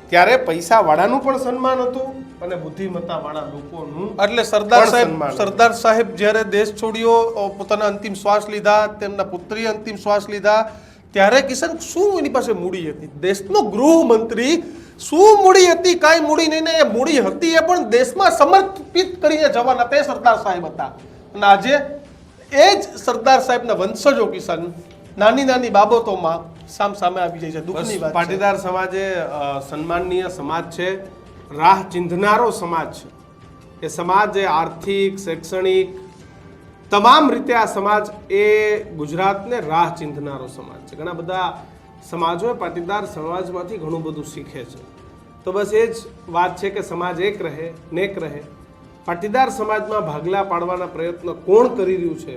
ત્યારે પૈસા વાળાનું પણ સન્માન હતું અને બુદ્ધિમત્તા વાળા લોકોનું. એટલે સરદાર સાહેબ જ્યારે દેશ છોડ્યો, પોતાના અંતિમ શ્વાસ લીધા, તેમના પુત્રીએ અંતિમ શ્વાસ લીધા, ત્યારે કિશન શું એની પાસે મૂડી હતી? દેશનો ગૃહમંત્રી. શું મૂડી હતી? કાંઈ મૂડી નહીં ને એ મૂડી હતી એ પણ દેશમાં સમર્પિત કરીને જવાના તે સરદાર સાહેબ હતા. અને આજે એ જ સરદાર સાહેબના વંશજો કિશન નાની નાની બાબતોમાં સામે આવી જાય છે. દુઃખની વાત. પાટીદાર સમાજે સન્માનનીય સમાજ છે, રાહ ચીંધનારો સમાજ છે. એ સમાજ એ આર્થિક, શૈક્ષણિક તમામ રીતે આ સમાજ એ ગુજરાતને રાહ ચીંધનારો સમાજ છે. ઘણા બધા સમાજો પાટીદાર સમાજમાંથી ઘણું બધું શીખે છે. તો બસ એ જ વાત છે કે સમાજ એક રહે, નેક રહે. પાટીદાર સમાજમાં ભાગલા પાડવાના પ્રયત્ન કોણ કરી રહ્યું છે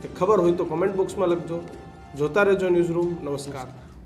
એ ખબર હોય તો કમેન્ટ બોક્સમાં લખજો. જોતા રહેજો ન્યૂઝરૂમ. નમસ્કાર.